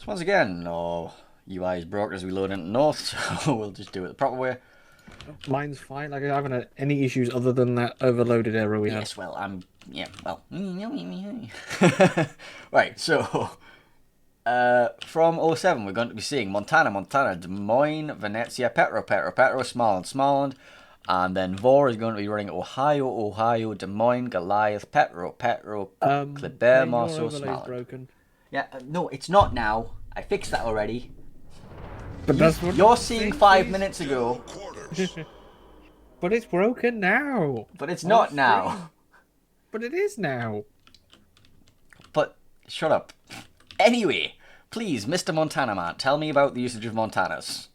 Once again, no UI is broke as we load into North, so we'll just do it the proper way. Mine's fine. Like, I haven't had any issues other than that overloaded error we had. Yes, well, yeah, well. Right, so, from '07, we're going to be seeing Montana, Des Moines, Venezia, Petro, Smallland, and then V0R is going to be running Ohio, Des Moines, Goliath, Petro, Killerbin, Ben, your Marceau, overlay's Smallland. broken. Yeah, no, it's not now. I fixed that already. But that's what You're seeing 5 minutes ago. But it's broken now. But it's not now. But it is now. But shut up. Anyway, please, Mr. Montana Man, tell me about the usage of Montanas.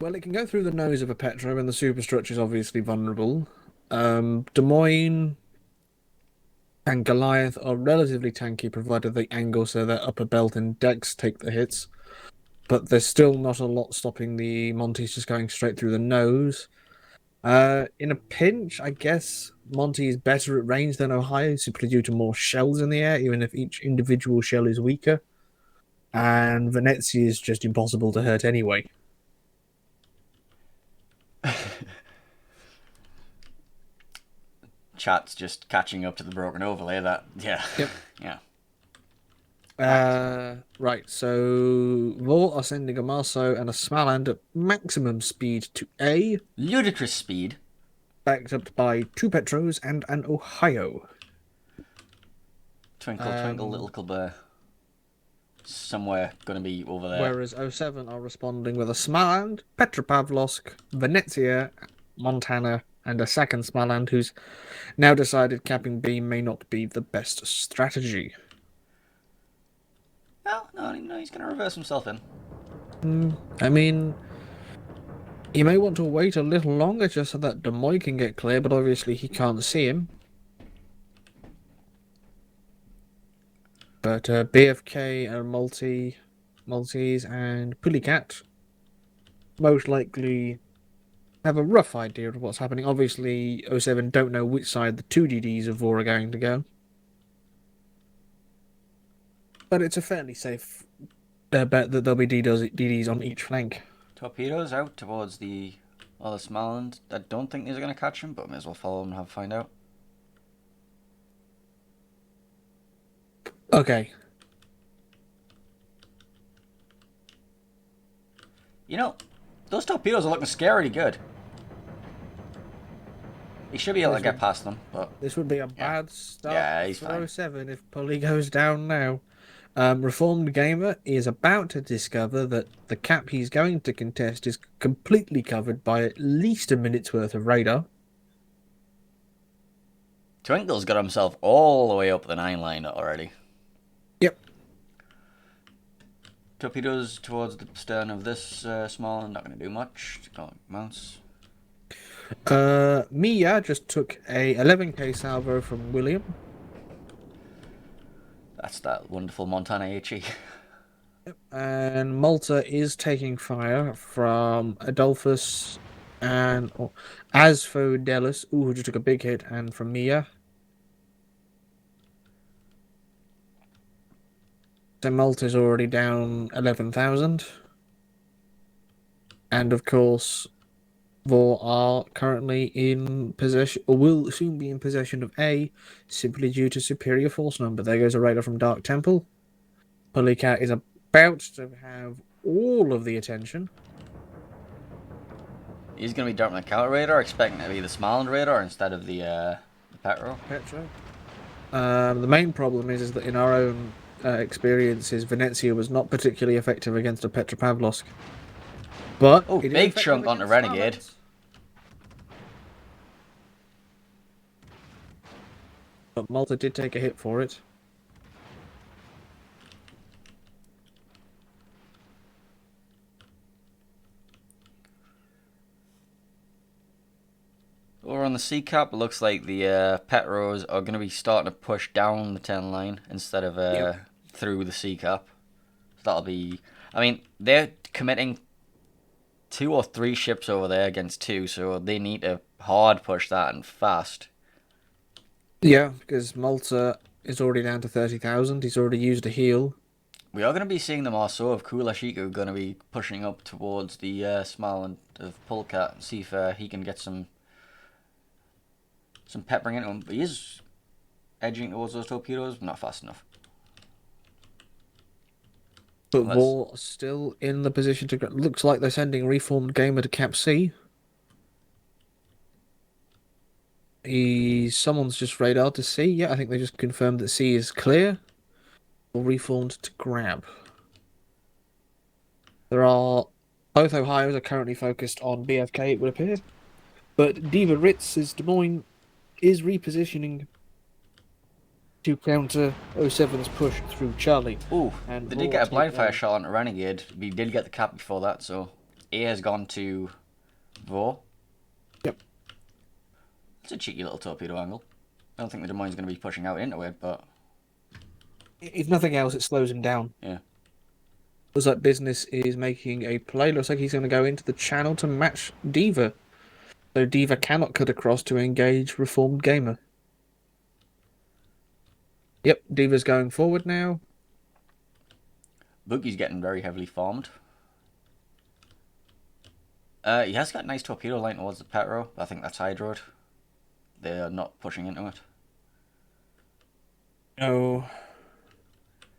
Well, it can go through the nose of a Petro, and the superstructure is obviously vulnerable. Des Moines and Goliath are relatively tanky, provided they angle so their upper belt and decks take the hits. But there's still not a lot stopping the Monties just going straight through the nose. In a pinch, I guess Monty is better at range than Ohio, simply due to more shells in the air, even if each individual shell is weaker. And Venezia is just impossible to hurt anyway. Chat's just catching up to the broken overlay. Yeah. Yep. Yeah. Right, so Vol are sending a Marceau and a Smalland at maximum speed to A, Ludicrous speed. backed up by two Petros and an Ohio. Twinkle, twinkle, little bear. Somewhere gonna be over there. Whereas 07 are responding with a Smalland, Petropavlovsk, Venezia, Montana, and a second Smalland who's now decided capping B may not be the best strategy. No, he's gonna reverse himself in. I mean, you may want to wait a little longer just so that Des Moines can get clear, but obviously he can't see him. But BFK and Maltese and Pulicat most likely have a rough idea of what's happening. Obviously, 07 don't know which side the two DDs of V0R are going to go. But it's a fairly safe bet that there'll be DDs on each flank. Torpedoes out towards the other Smalland. I don't think these are gonna catch him, but may as well follow him and find out. Okay. You know, those torpedoes are looking scarily good. He should be able to get past them, but This would be a bad start he's for fine. 07 if Pulley goes down now. Reformed Gamer is about to discover that the cap he's going to contest is completely covered by at least a minute's worth of radar. Twinkle's got himself all the way up the 9 line already. Yep. Torpedoes towards the stern of this small and not going to do much. Mounts. Mia just took a 11k salvo from William. That's that wonderful Montana HE. And Malta is taking fire from Adolphus and Asphodelus, who just took a big hit, and from Mia. So Malta's already down 11,000. And of course, V0R are currently in possession, or will soon be in possession of A, simply due to superior force number. There goes a radar from Dark Temple. Pulicat is about to have all of the attention. He's going to be darting the counter radar, expecting it to be the Smalland radar instead of the Petro. The main problem is that in our own experiences, Venezia was not particularly effective against a Petropavlovsk. But big chunk on the Renegade. Smallands. But Malta did take a hit for it. Over on the C cap, it looks like the Petros are going to be starting to push down the 10 line instead of through the C cap. So that'll be. I mean, they're committing 2 or 3 ships over there against 2, so they need to hard push that and fast. Yeah, because Malta is already down to 30,000. He's already used a heal. We are going to be seeing the Marceau of Kulashiku going to be pushing up towards the small end of Polecat and see if he can get some peppering into him. But he is edging towards those torpedoes, but not fast enough. But Unless... Vor still in the position to... Looks like they're sending Reformed Gamer to Cap C. Someone's just radar to C. Yeah, I think they just confirmed that C is clear. Or Reformed to grab. Both Ohio's are currently focused on BFK, it would appear. But Diva Ritz's Des Moines is repositioning to counter 07's push through Charlie. Ooh, And they did get a blind fire shot on Renegade. We did get the cap before that, so A has gone to Vor. Yep. It's a cheeky little torpedo angle. I don't think the Des Moines is going to be pushing out into it, but... If nothing else, it slows him down. Yeah. Looks like Business is making a play. Looks like he's going to go into the channel to match Diva. So Diva cannot cut across to engage Reformed Gamer. Yep, Diva's going forward now. Boogie's getting very heavily farmed. He has got a nice torpedo line towards the Petro. I think that's hydroed. They're not pushing into it. No.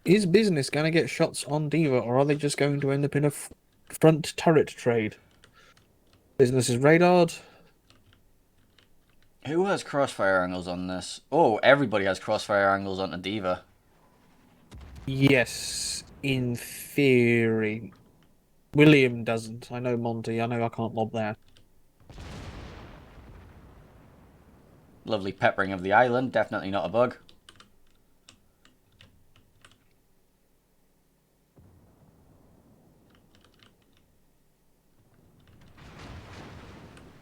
Is Business going to get shots on Diva, or are they just going to end up in a front turret trade? Business is radared. Who has crossfire angles on this? Oh, everybody has crossfire angles on the Diva. Yes, in theory. William doesn't. I know Monty. I know I can't lob that. Lovely peppering of the island. Definitely not a bug.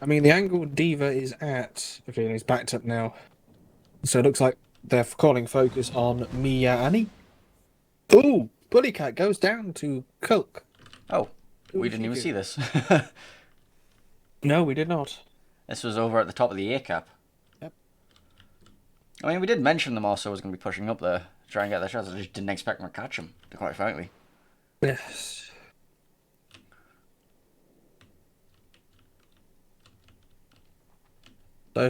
I mean, the angle Diva is at... Okay, he's backed up now. So it looks like they're calling focus on Miyani. Ooh! Bullycat goes down to Kulk. Oh, we didn't even see this. No, we did not. This was over at the top of the A cap. Yep. I mean, we did mention them also was going to be pushing up there to try and get their shots. I just didn't expect them to catch them, quite frankly. Yes.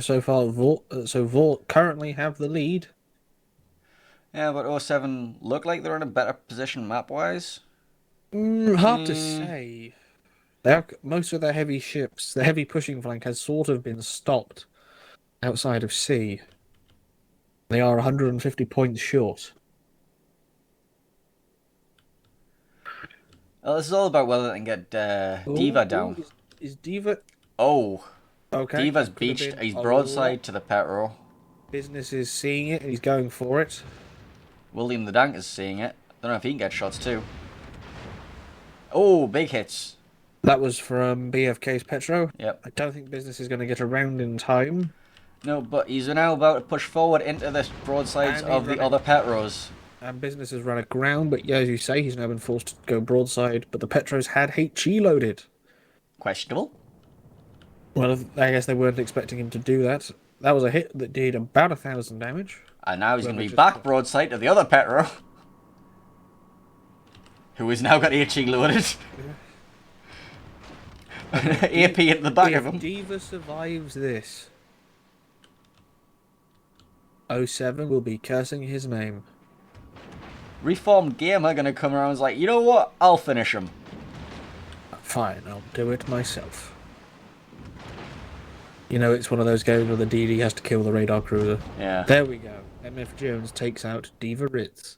So far, Vought currently have the lead. Yeah, but 07 look like they're in a better position map-wise. Hard to say. Most of their heavy ships, the heavy pushing flank has sort of been stopped outside of C. They are 150 points short. Well, this is all about whether they can get Diva down. Is Diva... Oh. Okay. Diva's beached. He's broadside to the Petro. Business is seeing it and he's going for it. William the Dank is seeing it. Don't know if he can get shots too. Oh, big hits. That was from BFK's Petro. Yep. I don't think Business is going to get around in time. No, but he's now about to push forward into the broadsides of the other Petros. And Business has run aground, but yeah, as you say, he's now been forced to go broadside. But the Petros had HE loaded. Questionable. Well, I guess they weren't expecting him to do that. That was a hit that did about 1,000 damage. And now he's going to be back broadside to the other Petro. Who has now got HE loaded. AP at the back of him. If Diva survives this, 07 will be cursing his name. Reformed Gamer going to come around and is like, you know what? I'll finish him. Fine, I'll do it myself. You know, it's one of those games where the DD has to kill the radar cruiser. Yeah. There we go. MF Jones takes out Diva Ritz.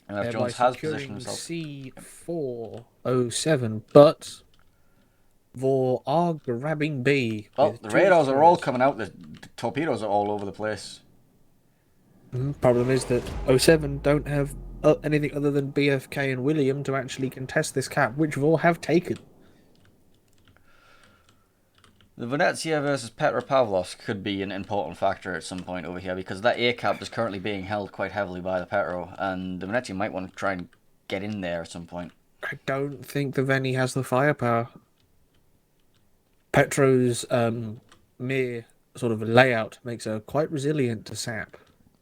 MF Jones has positioned himself. C407, but Vor are grabbing B. Well, the radars are all coming out. The torpedoes are all over the place. Problem is that 07 don't have anything other than BFK and William to actually contest this cap, which Vor have taken. The Venezia versus Petropavlovsk could be an important factor at some point over here because that A cap is currently being held quite heavily by the Petro, and the Venezia might want to try and get in there at some point. I don't think the Veni has the firepower. Petro's mere sort of layout makes her quite resilient to sap.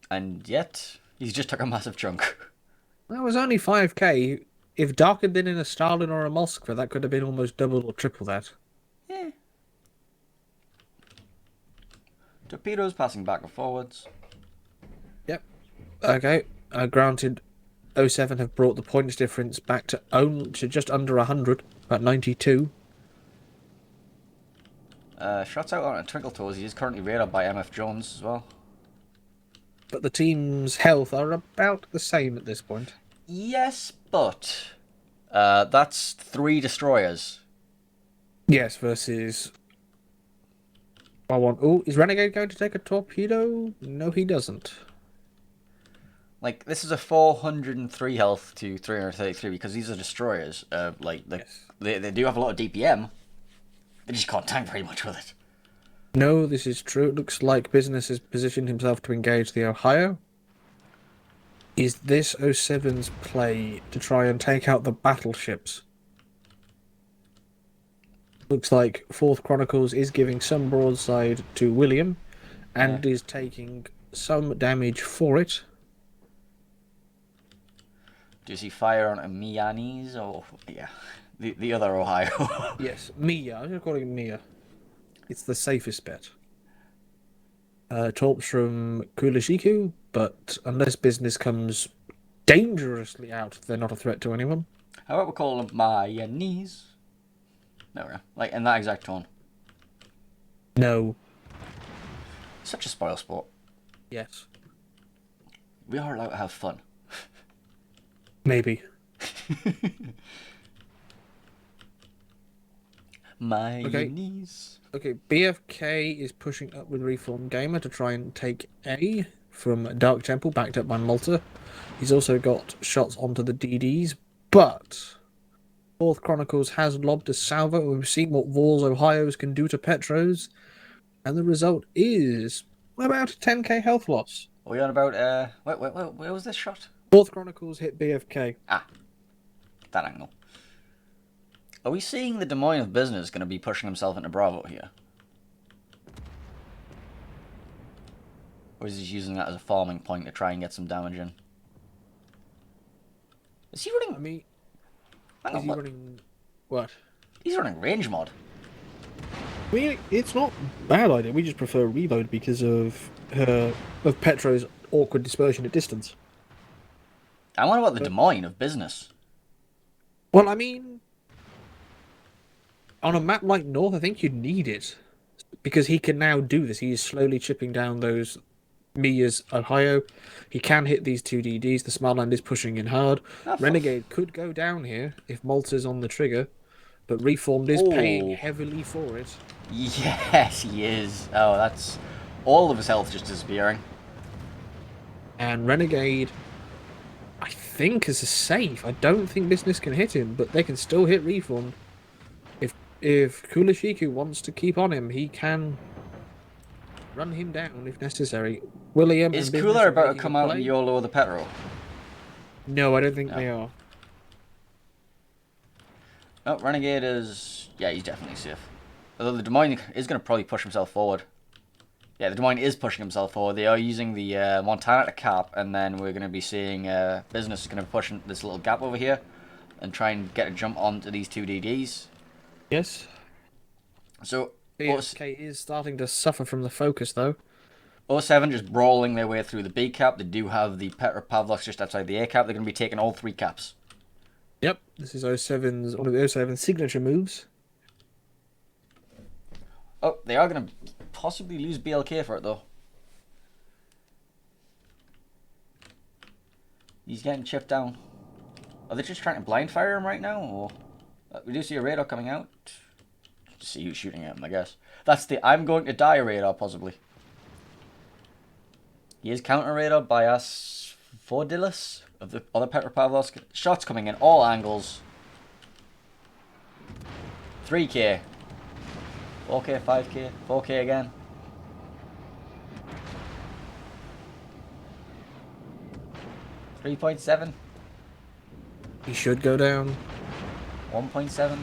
And yet, he's just took a massive chunk. That was only 5k. If Dark had been in a Stalin or a Moskva, that could have been almost double or triple that. Yeah. Torpedoes passing back and forwards. Yep. Okay. Granted, '07 have brought the points difference back to just under 100, about 92. Shots out on a Twinkle Toes. He is currently rated by MF Jones as well. But the team's health are about the same at this point. Yes, but that's 3 destroyers. Yes, versus. Oh, is Renegade going to take a torpedo? No, he doesn't. Like, this is a 403 health to 333 because these are destroyers. Yes. They do have a lot of DPM. They just can't tank very much with it. No, this is true. It looks like Business has positioned himself to engage the Ohio. Is this '07's play to try and take out the battleships? Looks like 4th Chronicles is giving some broadside to William and is taking some damage for it. Do you see fire on a Mianis or yeah, the other Ohio? Yes, Mia. I'm just calling it Mia. It's the safest bet. Torps from Kulishiku, but unless Business comes dangerously out, they're not a threat to anyone. How about we call them Mianis? No, like in that exact tone. No. Such a spoil sport. Yes. We are allowed to have fun. Maybe. Mianis. Okay, BFK is pushing up with Reformed Gamer to try and take A from Dark Temple, backed up by Malta. He's also got shots onto the DDs, but 4th Chronicles has lobbed a salvo, and we've seen what Vors Ohio's can do to Petros, and the result is about a 10k health loss. Are we on about, where was this shot? 4th Chronicles hit BFK. Ah, that angle. Are we seeing the Des Moines of Business going to be pushing himself into Bravo here? Or is he using that as a farming point to try and get some damage in? Is he running... I mean, is he running... What? He's running range mod. I mean, it's not a bad idea. We just prefer Reload because of Petro's awkward dispersion at distance. I wonder about the Des Moines of Business. Well, I mean... On a map like North, I think you'd need it. Because he can now do this. He is slowly chipping down those Mia's Ohio. He can hit these 2 DDs. The Smartland is pushing in hard. Renegade could go down here if Malta's on the trigger. But Reformed is paying heavily for it. Yes, he is. Oh, that's... All of his health just disappearing. And Renegade, I think, is a safe. I don't think Business can hit him, but they can still hit Reformed. If Kulishiku wants to keep on him, he can run him down if necessary. William is Cooler about to come out and YOLO the Petro? No, I don't think they are. No, Renegade is... Yeah, he's definitely safe. Although the Des Moines is going to probably push himself forward. Yeah, the Des Moines is pushing himself forward. They are using the Montana to cap, and then we're going to be seeing Business is going to push this little gap over here and try and get a jump onto these 2 DDs. Yes. So BSK is starting to suffer from the focus, though. 07 just brawling their way through the B cap. They do have the Petropavlovsk just outside the A cap. They're going to be taking all 3 caps. Yep, this is one of the 07 signature moves. Oh, they are going to possibly lose BLK for it, though. He's getting chipped down. Are they just trying to blind fire him right now, or... we do see a radar coming out. To see who's shooting at him, I guess. That's the I'm going to die radar, possibly. He is counter radar by us Fordillis of the other Petropavlovsk. Shots coming in all angles. 3k. 4k, 5k, 4k again. $3.7. He should go down. 1.7.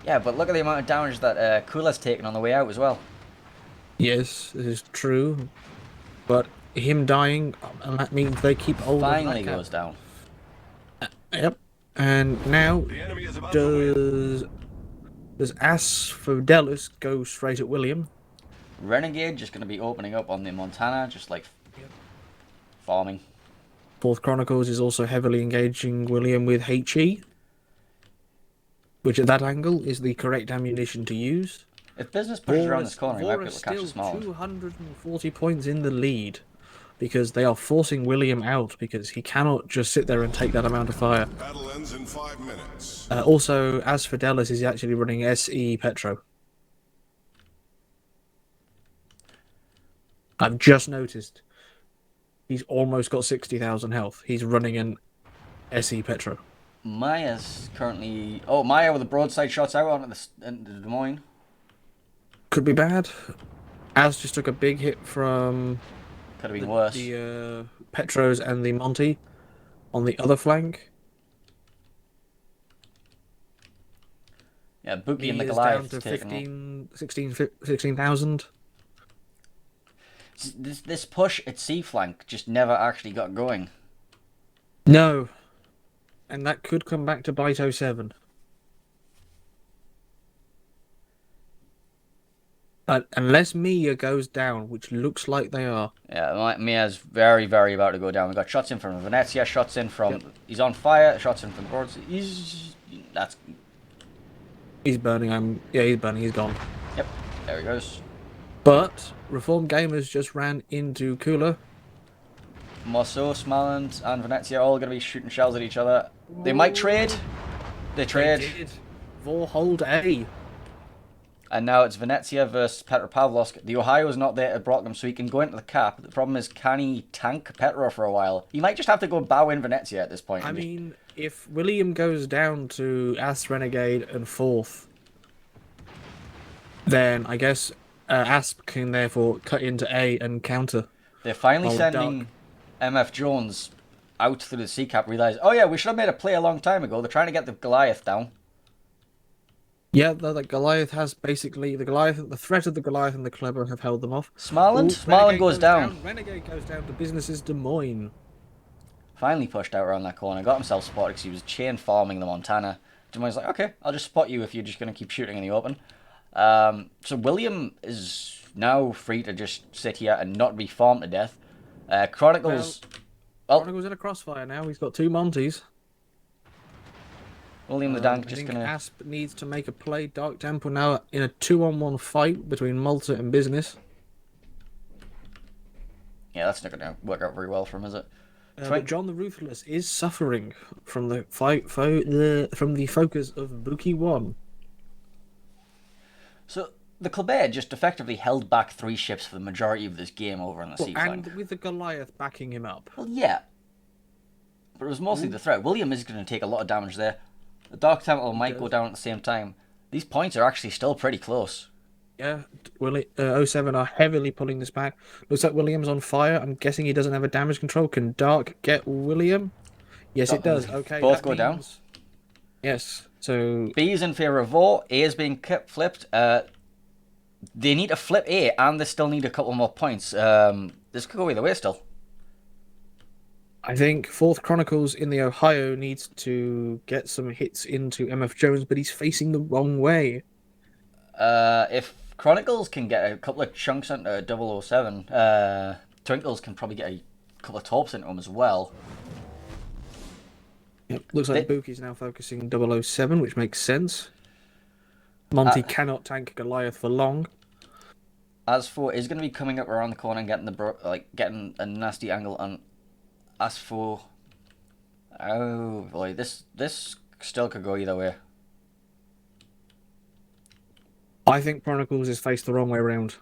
Yeah, but look at the amount of damage that Kula's taken on the way out as well. Yes, this is true. But him dying, and that means they keep hold of Finally that cap. goes down. Yep. And now The enemy is about to win. does Asphodelus go straight at William? Renegade just going to be opening up on the Montana, just like farming. Fourth Chronicles is also heavily engaging William with HE, which at that angle is the correct ammunition to use. If business pushes around this corner, you might Vor be is able to catch a still small one. 240 points in the lead because they are forcing William out because he cannot just sit there and take that amount of fire. Battle ends in 5 minutes. Also, as Fidelis is actually running SE Petro. I've just noticed he's almost got 60,000 health. He's running an SE Petro. Maya's currently... Oh, Maya with the broadside shots out onto the Des Moines. Could be bad. Az just took a big hit from Could have been worse. the Petros and the Monty on the other flank. Yeah, Buki and the He is Goliath down to taking 16,000. This push at C flank just never actually got going. No. And that could come back to bite 07. Unless Mia goes down, which looks like they are. Yeah, Mia's very, very about to go down. We got shots in from Venezia, shots in from... Yep. He's on fire, shots in from Broads. He's burning. Yeah, he's burning. He's gone. Yep, there he goes. But Reformed Gamers just ran into Kula. Mosso, Smaland, and Venezia are all going to be shooting shells at each other. They might trade. They trade. They did. Vor hold A. And now it's Venezia versus Petropavlovsk. The Ohio's not there to block them, so he can go into the cap. The problem is, can he tank Petro for a while? He might just have to go bow in Venezia at this point. I mean, if William goes down to As Renegade and fourth, then I guess Asp can therefore cut into A and counter. They're finally sending MF Jones out through the C cap. Realize, oh yeah, we should have made a play a long time ago. They're trying to get the Goliath down. Yeah, the Goliath has basically the threat of the Goliath and the Kleber have held them off. Smaland goes down. Renegade goes down to businesses Des Moines. Finally pushed out around that corner, got himself spotted because he was chain farming the Montana. Des Moines like, okay, I'll just spot you if you're just going to keep shooting in the open. So William is now free to just sit here and not be farmed to death. Chronicles... Chronicles in a crossfire now. He's got two Monties. William the Dank just gonna... Asp needs to make a play. Dark Temple now in a 2-on-1 fight between Malta and Business. Yeah, that's not gonna work out very well for him, is it? But John the Ruthless is suffering from the from the focus of Buki 1. So the Kleber just effectively held back 3 ships for the majority of this game over on the sea flank. And with the Goliath backing him up. Well, yeah. But it was mostly the threat. William is going to take a lot of damage there. The Dark Temple might go down at the same time. These points are actually still pretty close. Yeah, 07 are heavily pulling this back. Looks like William's on fire. I'm guessing he doesn't have a damage control. Can Dark get William? Yes, it does. Okay, both go down. Yes, so... B is in favour of Vor. A is being flipped. They need to flip A, and they still need a couple more points. This could go either way still. I think 4th Chronicles in the Ohio needs to get some hits into MF Jones, but he's facing the wrong way. If Chronicles can get a couple of chunks into 007, Twinkles can probably get a couple of torps into him as well. Yep. Looks like Buki's now focusing 007, which makes sense. Monty cannot tank Goliath for long. As for is going to be coming up around the corner and getting getting a nasty angle on. As for, oh boy, this still could go either way. I think Chronicles is faced the wrong way around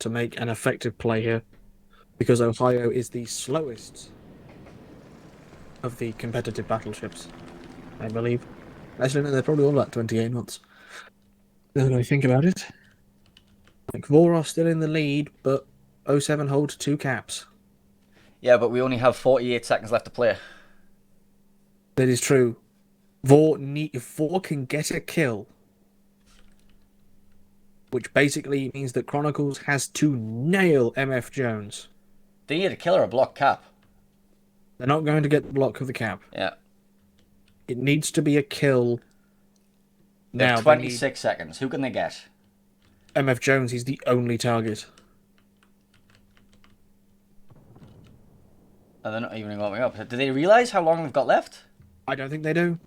to make an effective play here, because Ohio is the slowest of the competitive battleships, I believe. Actually, no, they're probably all about 28 knots. Now that I think about it, like V0R still in the lead, but 07 holds 2 caps. Yeah, but we only have 48 seconds left to play. That is true. If Vor can get a kill, which basically means that Chronicles has to nail MF Jones. They need a kill or a block cap. They're not going to get the block of the cap. Yeah. It needs to be a kill. They have Now, 26 seconds. Who can they get? MF Jones, he's the only target. And they're not even going up. Do they realise how long they've got left? I don't think they do.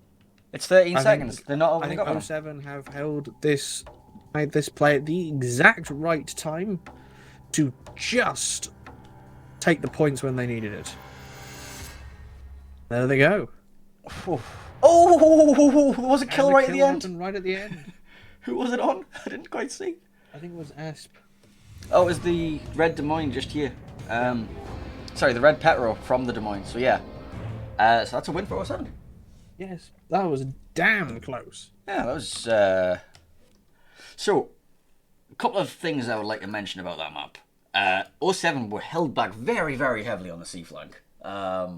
It's 13 seconds. They're not I even think got one. 07 have made this play at the exact right time to just take the points when they needed it. There they go. Oh, there was a kill right at the end. Right at the end. Who was it on? I didn't quite see. I think it was Asp. Oh, it was the red Des Moines just here. Sorry, the red Petro from the Des Moines. So yeah. So that's a win for 07. Yes, that was damn close. Yeah, that was... So, a couple of things I would like to mention about that map. 07 were held back very, very heavily on the C flank. I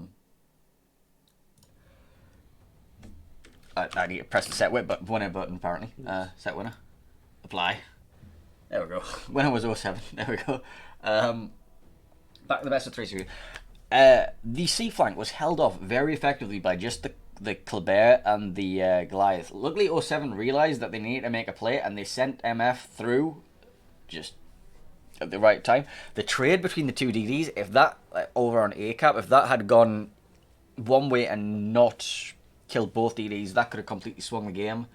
need to press the set winner button, apparently. Set winner. Apply. There we go. Winner was 07. There we go. Back to the best of 3 series. The C flank was held off very effectively by just the Killerbin and the Goliath. Luckily, 07 realised that they needed to make a play, and they sent MF through just at the right time. The trade between the two DDs, if that, over on A cap, if that had gone one way and not killed both DDs, that could have completely swung the game.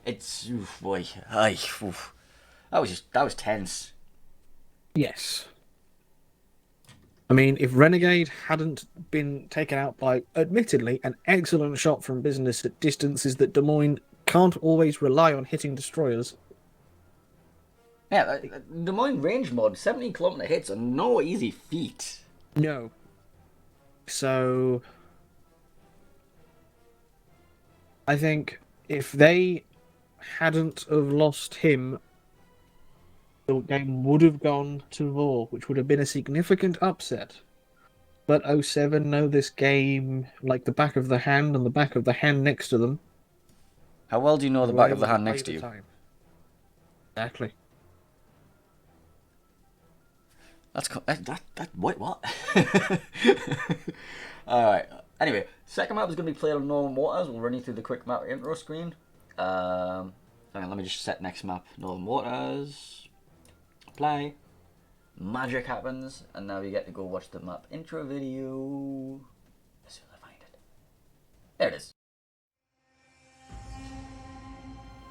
It's, oof, boy, oof. That was tense. Yes. I mean, if Renegade hadn't been taken out by, admittedly, an excellent shot from business at distances that Des Moines can't always rely on hitting destroyers. Yeah, Des Moines range mod, 17-kilometer hits are no easy feat. No. So, I think if they hadn't have lost him, the game would have gone to VOR, which would have been a significant upset. But 07 know this game like the back of the hand and the back of the hand next to them. How well do you know the back of the hand next to you? Exactly. That's wait, what? Alright, anyway, second map is going to be played on Northern Waters. We'll run you through the quick map intro screen. Hang on, let me just set next map. Northern Waters. Play. Magic happens, and now you get to go watch the map intro video as soon as I find it. There it is.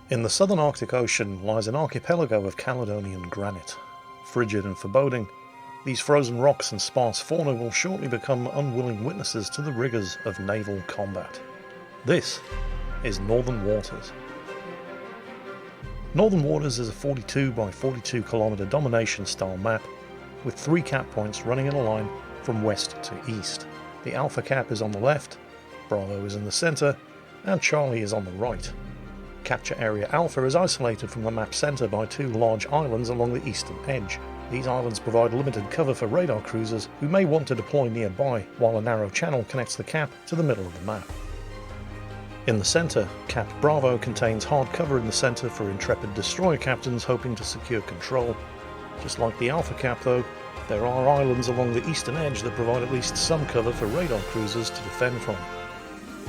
In the southern Arctic Ocean lies an archipelago of Caledonian granite. Frigid and foreboding, these frozen rocks and sparse fauna will shortly become unwilling witnesses to the rigours of naval combat. This is Northern Waters. Northern Waters is a 42 by 42 kilometre domination style map with 3 cap points running in a line from west to east. The Alpha cap is on the left, Bravo is in the centre, and Charlie is on the right. Capture Area Alpha is isolated from the map centre by 2 large islands along the eastern edge. These islands provide limited cover for radar cruisers who may want to deploy nearby, while a narrow channel connects the cap to the middle of the map. In the centre, Cap Bravo contains hard cover in the centre for intrepid destroyer captains hoping to secure control. Just like the Alpha Cap though, there are islands along the eastern edge that provide at least some cover for radar cruisers to defend from.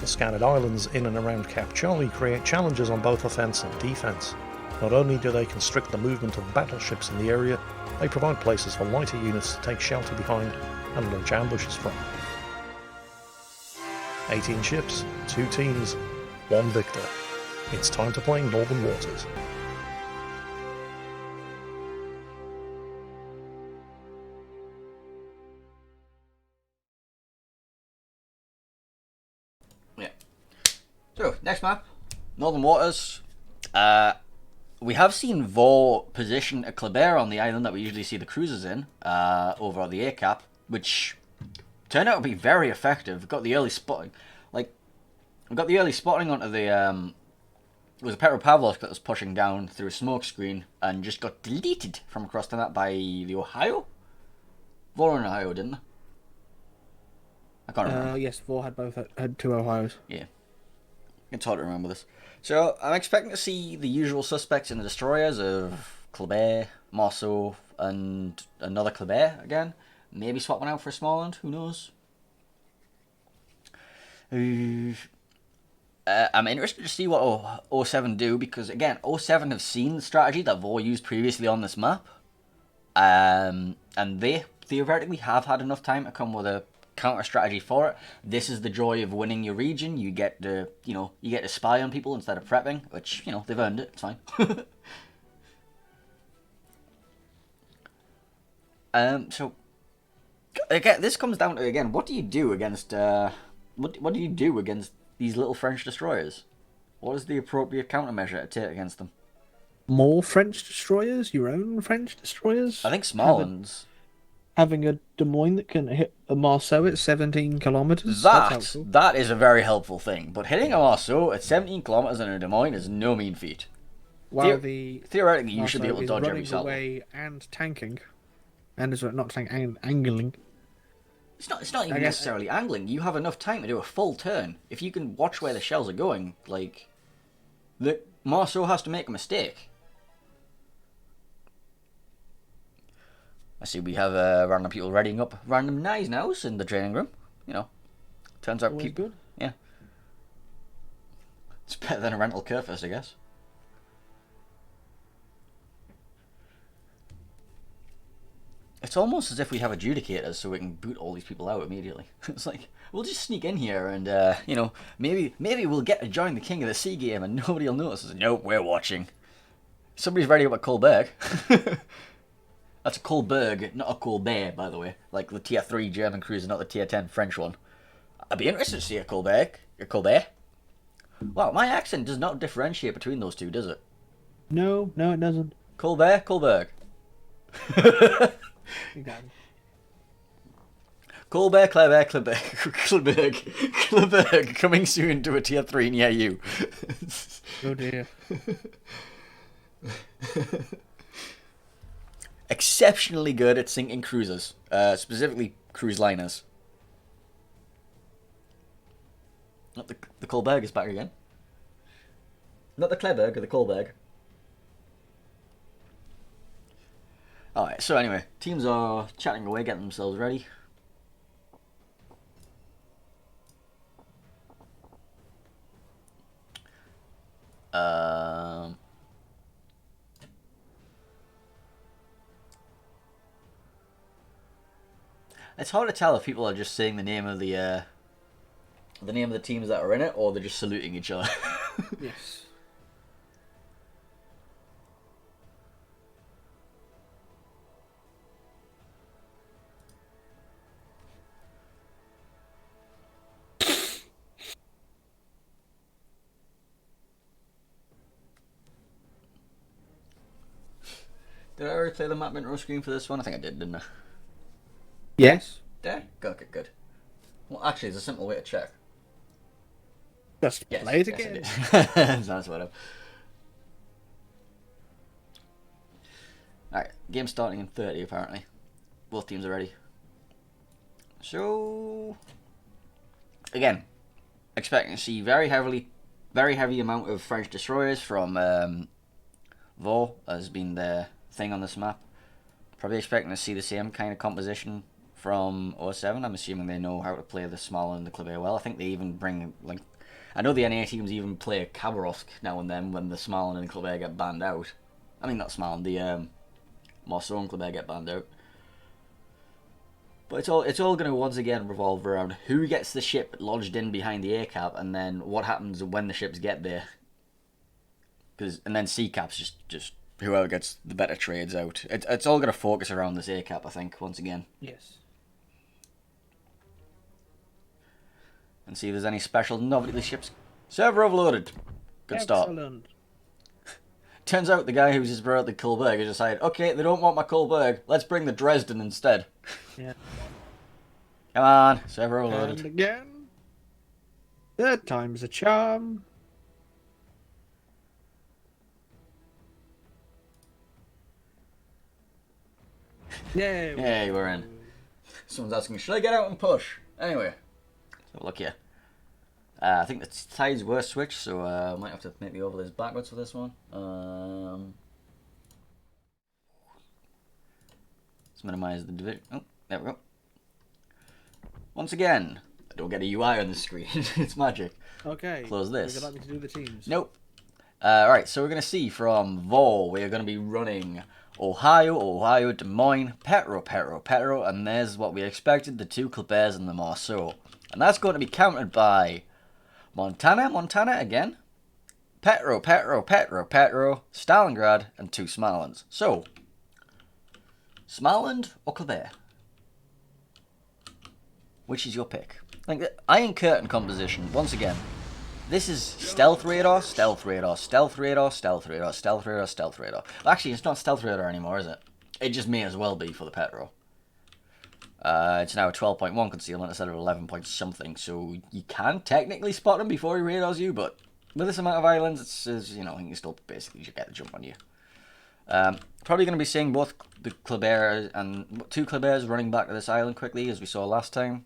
The scattered islands in and around Cap Charlie create challenges on both offence and defence. Not only do they constrict the movement of battleships in the area, they provide places for lighter units to take shelter behind and launch ambushes from. 18 ships, 2 teams, 1 victor. It's time to play Northern Waters. Yeah. So, next map, Northern Waters. We have seen VOR position a Killerbin on the island that we usually see the cruisers in, over on the A cap, which turned out to be very effective. We've got the early spotting. We got the early spotting onto the, it was a Petropavlovsk that was pushing down through a smoke screen and just got deleted from across the map by the Ohio? VOR in Ohio, didn't they? I can't remember. Yes, VOR had 2 Ohios. Yeah. It's hard to remember this. So, I'm expecting to see the usual suspects in the destroyers of Killerbin, Mosso, and another Killerbin again. Maybe swap one out for a Smallland. Who knows? I'm interested to see what 07 do, because again, 07 have seen the strategy that VOR used previously on this map, and they theoretically have had enough time to come with a counter strategy for it. This is the joy of winning your region. You get to, you get to spy on people instead of prepping, which, they've earned it. It's fine. So again, this comes down to, what do you do against what do you do against these little French destroyers? What is the appropriate countermeasure to take against them? More French destroyers? Your own French destroyers? I think Smalllands. Having a Des Moines that can hit a Marceau at 17 kilometers. That's helpful. That is a very helpful thing. But hitting a Marceau at 17 kilometers in a Des Moines is no mean feat. While the theoretically, you should be Marceau able to is dodge every running salvo. away and tanking, and is not tanking, angling. It's not even necessarily angling. You have enough time to do a full turn. If you can watch where the shells are going, the Marceau has to make a mistake. I see we have random people readying up random knives now in the training room. Turns out people. Good. Yeah. It's better than a rental Kerfist, I guess. It's almost as if we have adjudicators so we can boot all these people out immediately. It's like, we'll just sneak in here and, maybe we'll get to join the King of the Sea game and nobody will notice. Nope, we're watching. Somebody's ready up at Kolberg. That's a Kolberg, not a Colbert, by the way. Like the tier 3 German cruiser, not the tier 10 French one. I'd be interested to see a Kolberg. A Colbert. Wow, my accent does not differentiate between those two, does it? No, it doesn't. Colbert, Kolberg. Colbert, Kleberg, coming soon to a tier 3 near you. Oh dear. Exceptionally good at sinking cruisers, specifically cruise liners. Not the Kolberg is back again. Not the Kleberg, or the Kolberg. Alright, so anyway, teams are chatting away, getting themselves ready. It's hard to tell if people are just saying the name of the teams that are in it, or they're just saluting each other. Yes. Did I already play the map intro screen for this one? I think I did, didn't I? Yes. Did I? Okay, good. Well, actually, there's a simple way to check. Just play it again. Yes, that's what Alright, game starting in 30 apparently. Both teams are ready. So, again, expecting to see very heavy amount of French destroyers from VOR has been the thing on this map. Probably expecting to see the same kind of composition from 07. I'm assuming they know how to play the Small and the Kleber well. I think they even bring, I know the NA teams even play a Khabarovsk now and then when the Small and the Kleber get banned out. I mean, not Small, the Marceau and Kleber get banned out. But it's all going to once again revolve around who gets the ship lodged in behind the A cap, and then what happens when the ships get there. And then C caps just whoever gets the better trades out. It's all going to focus around this A cap, I think, once again. Yes. And see if there's any special novelty ships. Server overloaded. Good start. Excellent. Turns out the guy who's just brought the Kolberg has decided, okay, they don't want my Kolberg, let's bring the Dresden instead. Yeah. Come on, server overloaded. And again. Third time's a charm. Yeah. Yay, we're in. Someone's asking, should I get out and push? Anyway, so look here. I think the tides were switched, so I might have to make the overlays backwards for this one. Let's minimize the division. Oh, There we go. Once again, I don't get a UI on the screen. It's magic. Okay. Close this. Would you like me to do the teams? Nope. Alright, so we're going to see from V0R, we're going to be running Ohio, Des Moines, Petro, and there's what we expected, the two Killerbins and the Marceau. And that's going to be countered by Montana again, Petro, Stalingrad, and two Smolensk. So, Smolensk or Killerbin? Which is your pick? Like, the Iron Curtain composition, once again, this is stealth radar. Well, actually, it's not stealth radar anymore, is it? It just may as well be for the Petro. It's now a 12.1 concealment instead of 11 point something, so you can technically spot him before he radars you, but with this amount of islands, it's you know, he can still basically get the jump on you. Probably going to be seeing both the Killerbin and two Killerbins running back to this island quickly, as we saw last time.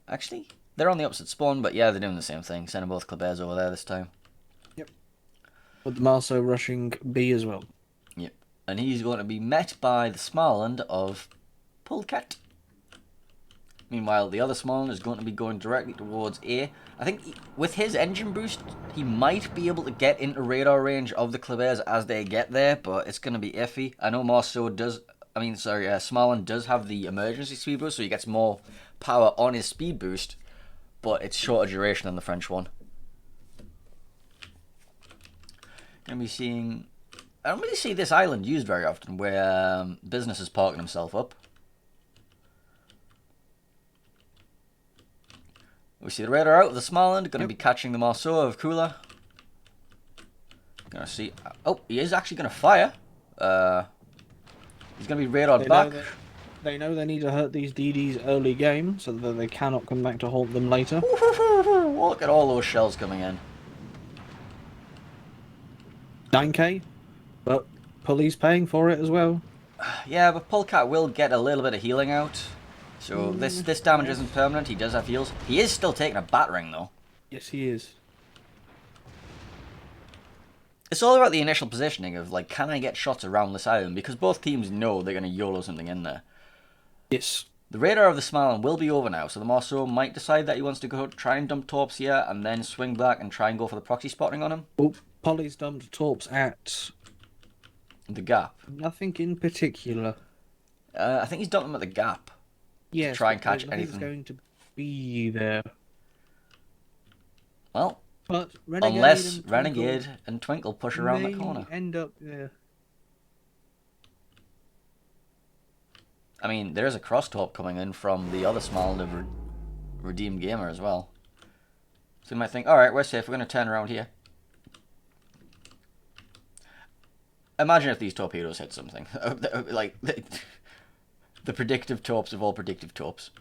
Actually, they're on the opposite spawn, but yeah, they're doing the same thing. Sending both Killerbins over there this time. Yep. With the Marceau rushing B as well. Yep. And he's going to be met by the Smolensk of Polecat. Meanwhile, the other Smolensk is going to be going directly towards A. I think with his engine boost, he might be able to get into radar range of the Killerbins as they get there, but it's going to be iffy. I know Marceau does... Smolensk does have the emergency speed boost, so he gets more power on his speed boost, but it's shorter duration than the French one. Gonna be seeing... I don't really see this island used very often, where business is parking himself up. We see the radar out of the Smolensk, gonna be catching the Marceau of Kula. Gonna see... Oh, he is actually gonna fire. He's going to be radared back. They know they need to hurt these DDs early game so that they cannot come back to haunt them later. Look at all those shells coming in. 9k, but Pulley's paying for it as well. Yeah, but Polecat will get a little bit of healing out. So this damage isn't permanent. He does have heals. He is still taking a battering though. Yes, he is. It's all about the initial positioning of, like, can I get shots around this island? Because both teams know they're going to YOLO something in there. Yes. The radar of the Smolensk will be over now, so the Marceau might decide that he wants to go try and dump torps here, and then swing back and try and go for the proxy spotting on him. Oh, Polly's dumped torps at... The gap. Nothing in particular. I think he's dumped them at the gap. Yes. To try and catch anything. He's going to be there. Well... But unless Renegade and Twinkle push around that corner. End up there. I mean, there is a cross torp coming in from the other Smolensk Redeemed Gamer as well. So you might think, alright, we're safe, we're going to turn around here. Imagine if these torpedoes hit something. Like, the predictive torps of all predictive torps.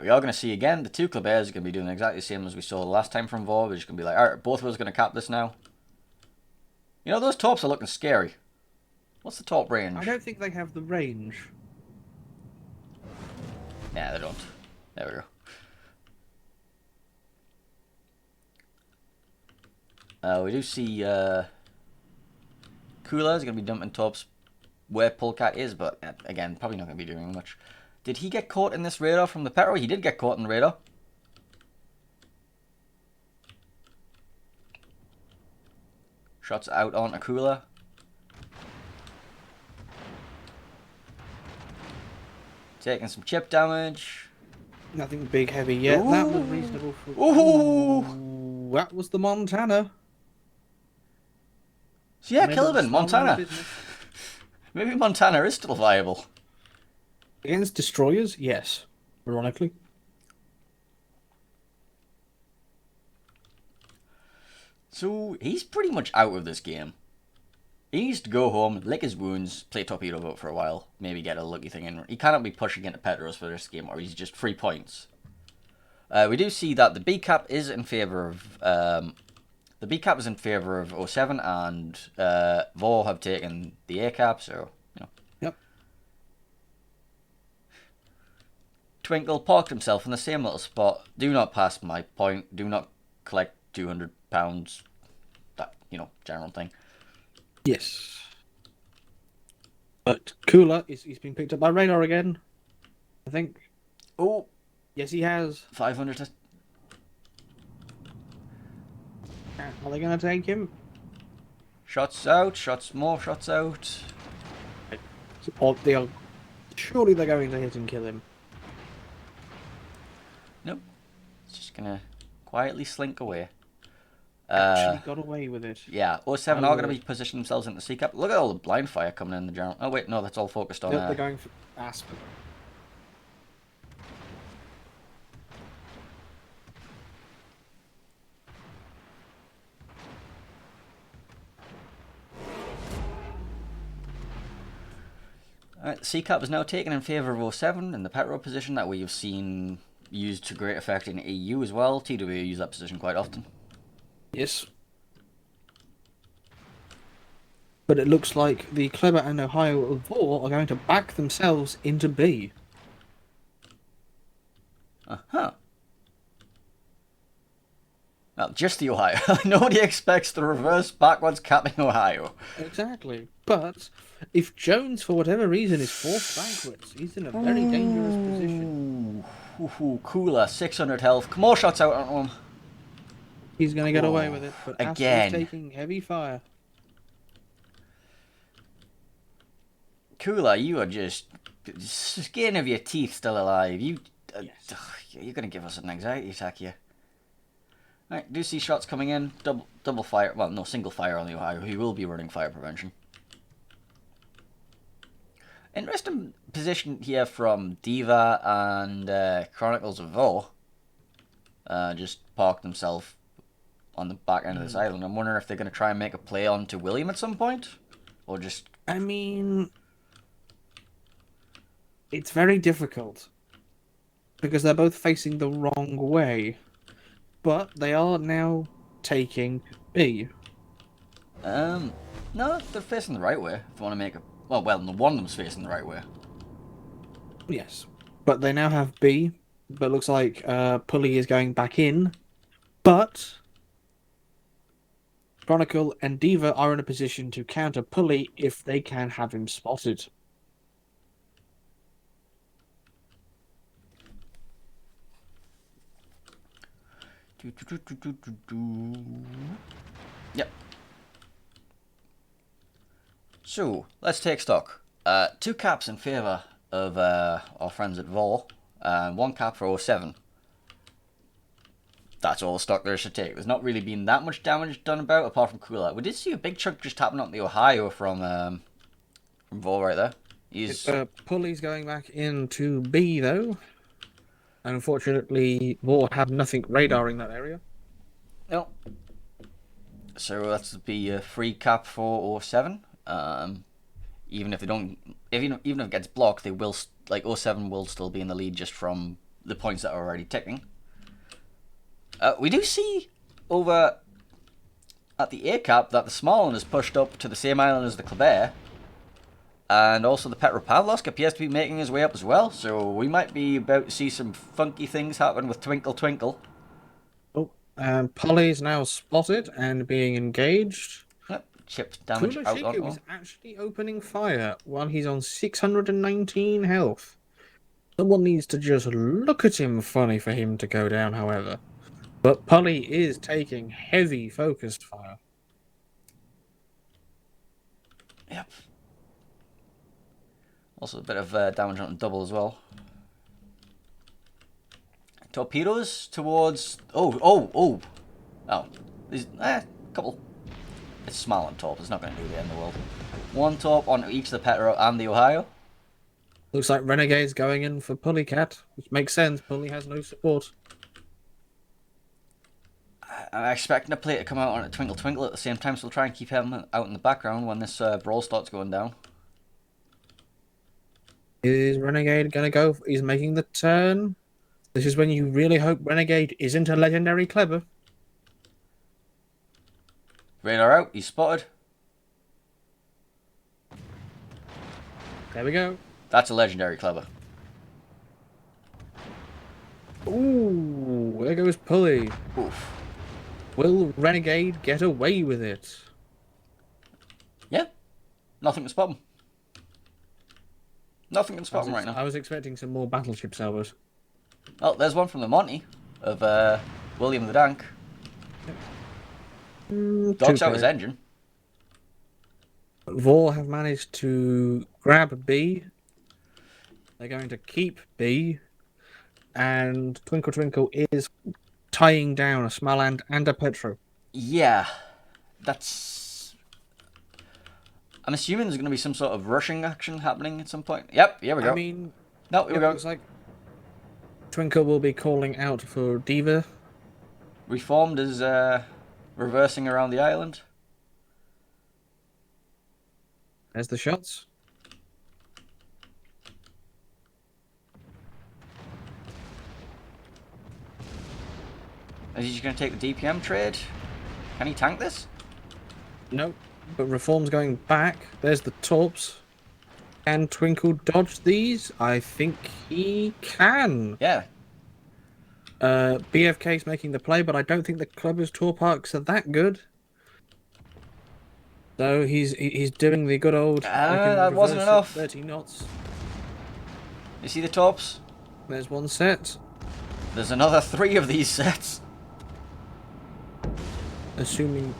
We are going to see again, the two Killerbins are going to be doing exactly the same as we saw last time from V0R. We're just going to be like, alright, both of us are going to cap this now. You know, those torps are looking scary. What's the torp range? I don't think they have the range. Nah, they don't. There we go. We do see Kula is going to be dumping torps where Polecat is, but again, probably not going to be doing much. Did he get caught in this radar from the Petro? He did get caught in the radar. Shots out on Akula. Taking some chip damage. Nothing big heavy yet. Ooh. That was reasonable for... Ooh! That was the Montana. So yeah, Killerbin, Montana. Maybe Montana is still viable. Against destroyers, yes. Ironically. So he's pretty much out of this game. He needs to go home, lick his wounds, play torpedo boat for a while, maybe get a lucky thing in. He cannot be pushing into Petros for this game, or he's just 3 points. We do see that the B cap is in favour of the B cap is in favour of 07, and V0R have taken the A cap, so you know. Yep. Twinkle parked himself in the same little spot. Do not pass my point. Do not collect £200. That, you know, general thing. Yes. But Cooler, he's been picked up by radar again. I think. Oh, Yes, he has. 500 to... Are they going to take him? Shots out, more shots out. Or they are... Surely they're going to hit and kill him. Nope. It's just going to quietly slink away. Actually got away with it. Yeah, 07 are going to be positioning themselves into the C-cap. Look at all the blind fire coming in the general. Oh, wait, no, that's all focused on... They're going for Aspen. Alright, C-cap is now taken in favour of 07 in the pet road position that we've seen used to great effect in EU as well. TW use that position quite often. Yes. But it looks like the Clever and Ohio V0R are going to back themselves into B. Uh-huh. Well, just the Ohio. Nobody expects the reverse backwards capping Ohio. Exactly. But if Jones, for whatever reason, is forced backwards, he's in a very dangerous position. Ooh, Cooler, 600 health. More shots out on him. He's going to get away with it, but again. Aspen's taking heavy fire. Cooler, you are just skin of your teeth still alive. You're going to give us an anxiety attack here. Right, do see shots coming in. Double fire. Well, no, single fire on the Ohio. He will be running fire prevention. Interesting position here from Diva and Chronicles of Vo. Just parked himself on the back end of this island. I'm wondering if they're going to try and make a play onto William at some point, or just. I mean, it's very difficult because they're both facing the wrong way. But they are now taking B. No, they're facing the right way. If you want to make a... Well, one of them's facing the right way. Yes. But they now have B. But it looks like Pulley is going back in. But Chronicle and Diva are in a position to counter Pulley if they can have him spotted. Yep. So, let's take stock. 2 caps in favour of our friends at Vol, and 1 cap for 07. That's all the stock there should take. There's not really been that much damage done about, apart from Cooler. We did see a big chunk just happening on the Ohio from Vol right there. He's... Pulley's going back into B, though. Unfortunately, Vol have nothing radaring that area. No. So that's be a free cap for 07. Even if they don't, even if it gets blocked, they will, like 07 will still be in the lead just from the points that are already ticking. We do see over at the A cap that the small one is pushed up to the same island as the Kleber. And also the Petropavlovsk appears to be making his way up as well. So we might be about to see some funky things happen with Twinkle Twinkle. Oh, Polly's now spotted and being engaged. Yep, chipped damage out on him. is actually opening fire while he's on 619 health. Someone needs to just look at him funny for him to go down, however. But Polly is taking heavy focused fire. Yep. Also a bit of damage on double as well. Torpedoes towards... Oh. There's a couple. It's small on top. It's not going to do the end of the world. 1 top on each of the Petro and the Ohio. Looks like Renegade's going in for Pulley Cat, which makes sense. Pulley has no support. I'm expecting a play to come out on a Twinkle Twinkle at the same time, so we'll try and keep him out in the background when this brawl starts going down. Is Renegade going to go? He's making the turn. This is when you really hope Renegade isn't a legendary Clever. Radar out, he's spotted. There we go. That's a legendary Clever. Ooh, there goes Pulley. Oof. Will Renegade get away with it? Yeah, Nothing can stop them. Nothing can stop them right now. I was expecting some more battleship salvos. Oh, there's one from the Monty of William the Dank. Docks out his engine. V0R have managed to grab B. They're going to keep B. And Twinkle Twinkle is tying down a Smaland and a Petro. Yeah, that's... I'm assuming there's going to be some sort of rushing action happening at some point. Yep, here we go. I mean, no, here we it go. looks like Twinkle will be calling out for Diva. Reformed is reversing around the island. There's the shots. Is he just going to take the DPM trade? Can he tank this? Nope. But Reform's going back. There's the Torps. Can Twinkle dodge these? I think he can. Yeah. BFK's making the play, but I don't think the Clubber's Torp arcs are that good. So he's doing the good old... that wasn't enough. 30 knots. You see the tops? There's one set. There's another 3 of these sets. Assuming...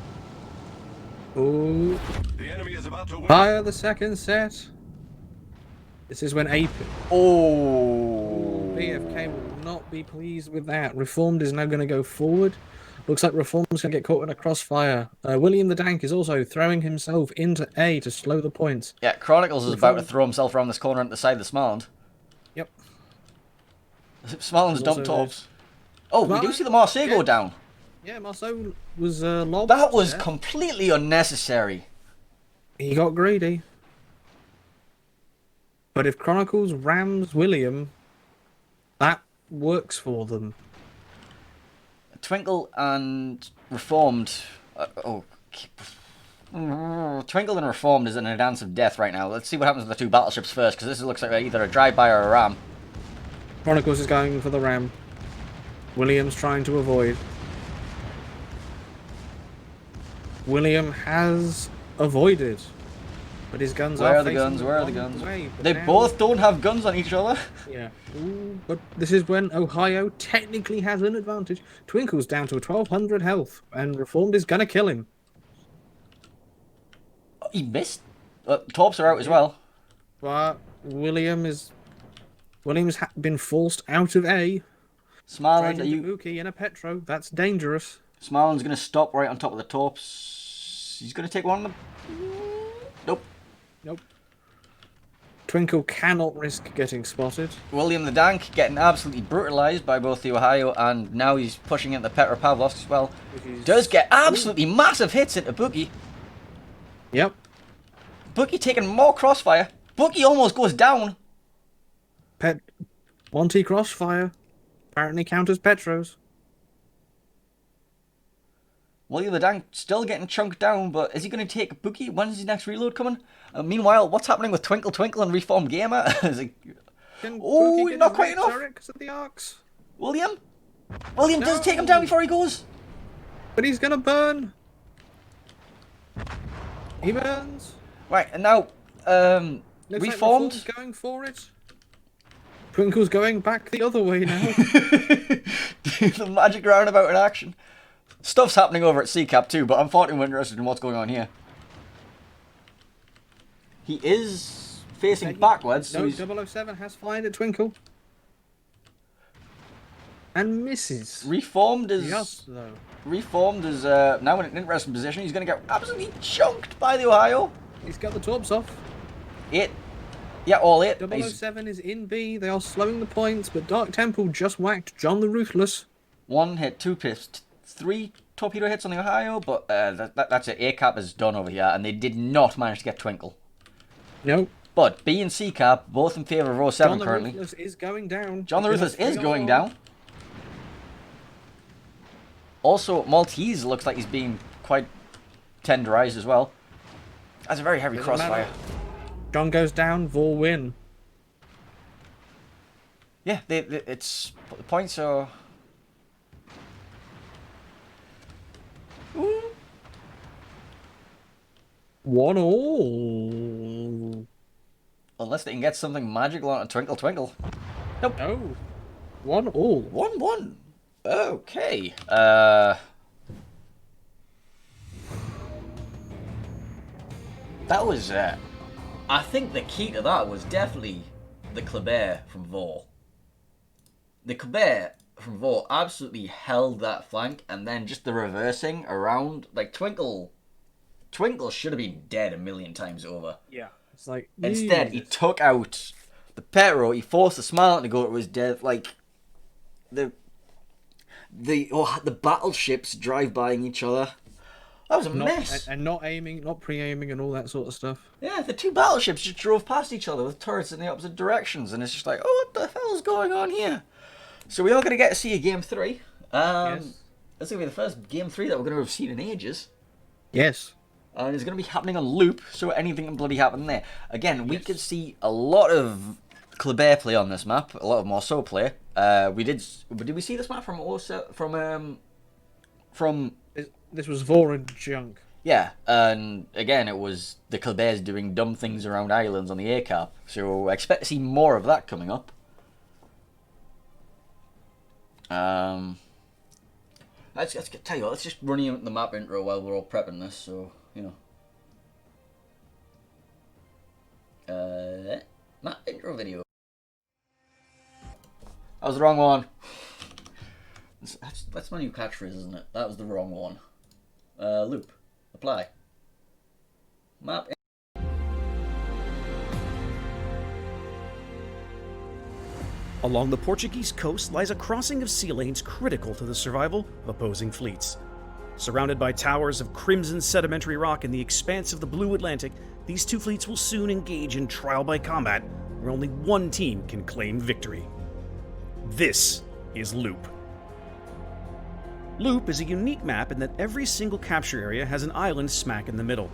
Oh, The enemy is about to win. fire the second set. This is when AP... Oh. BFK will not be pleased with that. Reformed is now going to go forward. Looks like Reform's going to get caught in a crossfire. William the Dank is also throwing himself into A to slow the points. Yeah, Chronicles is about to throw himself around this corner at the side of the Smarland. Yep. Smarland's dumped Also tops. Oh, we do see the Marseille go down. Yeah, Marceau was lobbed. That was there. completely unnecessary. He got greedy. But if Chronicles rams William, that works for them. Twinkle and Reformed... Twinkle and Reformed is in a dance of death right now. Let's see what happens with the 2 battleships first, because this looks like either a drive-by or a ram. Chronicles is going for the ram. William's trying to avoid. William has avoided. But his guns Where are are the facing guns? Where are the wrong guns? way, but They now- both don't have guns on each other. Yeah. Ooh, but this is when Ohio technically has an advantage. Twinkle's down to 1200 health, and Reformed is gonna kill him. He missed. Torps are out as well. But William's been forced out of A. Smarland, Straight are into you... Uki and a Petro. That's dangerous. Smarland's going to stop right on top of the Torps. He's going to take one of them. Nope. Nope. Twinkle cannot risk getting spotted. William the Dank getting absolutely brutalized by both the Ohio, and now he's pushing into Petropavlovsk as well. Does get absolutely massive hits into Bookie. Yep. Bookie taking more crossfire. Bookie almost goes down. Monty Crossfire apparently counters Petros. William the Dank still getting chunked down, but is he going to take Bookie? When's his next reload coming? Meanwhile, what's happening with Twinkle Twinkle and Reformed Gamer? Oh, not quite enough. Because of the arcs. William does take him down before he goes. But he's gonna burn. He burns. Right, and now, Looks like Reformed. Reform's going for it. Twinkle's going back the other way now. The magic roundabout in action. Stuff's happening over at CCAP too, but I'm far too interested in what's going on here. He is facing backwards, so No, he's... 007 has fired at Twinkle. And misses. Reformed is... Just though. Reformed is now in an interesting position. He's going to get absolutely chunked by the Ohio. He's got the tops off. 8. Yeah, all 8. 007 is in B. They are slowing the points, but Dark Temple just whacked John the Ruthless. 1 hit, 2 pissed, 3 torpedo hits on the Ohio, but that's it. A-cap is done over here, and they did not manage to get Twinkle. No. But B and C cap both in favour of 07 John the currently. Ruthless is going down. John the Ruthless is going 3-0. down. Also, Maltese looks like he's being quite tenderized as well. That's a very heavy Doesn't crossfire. matter. John goes down, Vol win. Yeah, it's the points are. Ooh. 1-1. unless they can get something magical on a Twinkle Twinkle. Nope. Oh. 1-1. 1-1. Okay. That was, I think the key to that was definitely the Killerbin from V0R. The Killerbin from V0R absolutely held that flank, and then just the reversing around, like Twinkle should have been dead a million times over. Yeah. It's like... Instead, he took out the Petro, he forced the Smile to go to his death, like, the battleships drive-bying each other. That was a mess. And not aiming, not pre-aiming and all that sort of stuff. Yeah, the two battleships just drove past each other with turrets in the opposite directions, and it's just like, oh, what the hell is going on here? So we are going to get to see a Game 3. Yes. This is going to be the first Game 3 that we're going to have seen in ages. Yes. And it's going to be happening on loop, so anything can bloody happen there. Again, we could see a lot of Killerbin play on this map, a lot of Morceau play. Did we see this map from This was V0R and Junk. Yeah, and again, it was the Killerbins doing dumb things around islands on the A cap, so I expect to see more of that coming up. Let's tell you what, let's just run you the map intro while we're all prepping this, so, you know. Map intro video. That was the wrong one. That's my new catchphrase, isn't it? That was the wrong one. Loop. Apply. Map. Along the Portuguese coast lies a crossing of sea lanes critical to the survival of opposing fleets. Surrounded by towers of crimson sedimentary rock in the expanse of the blue Atlantic, these two fleets will soon engage in trial by combat, where only one team can claim victory. This is Loop. Loop is a unique map in that every single capture area has an island smack in the middle.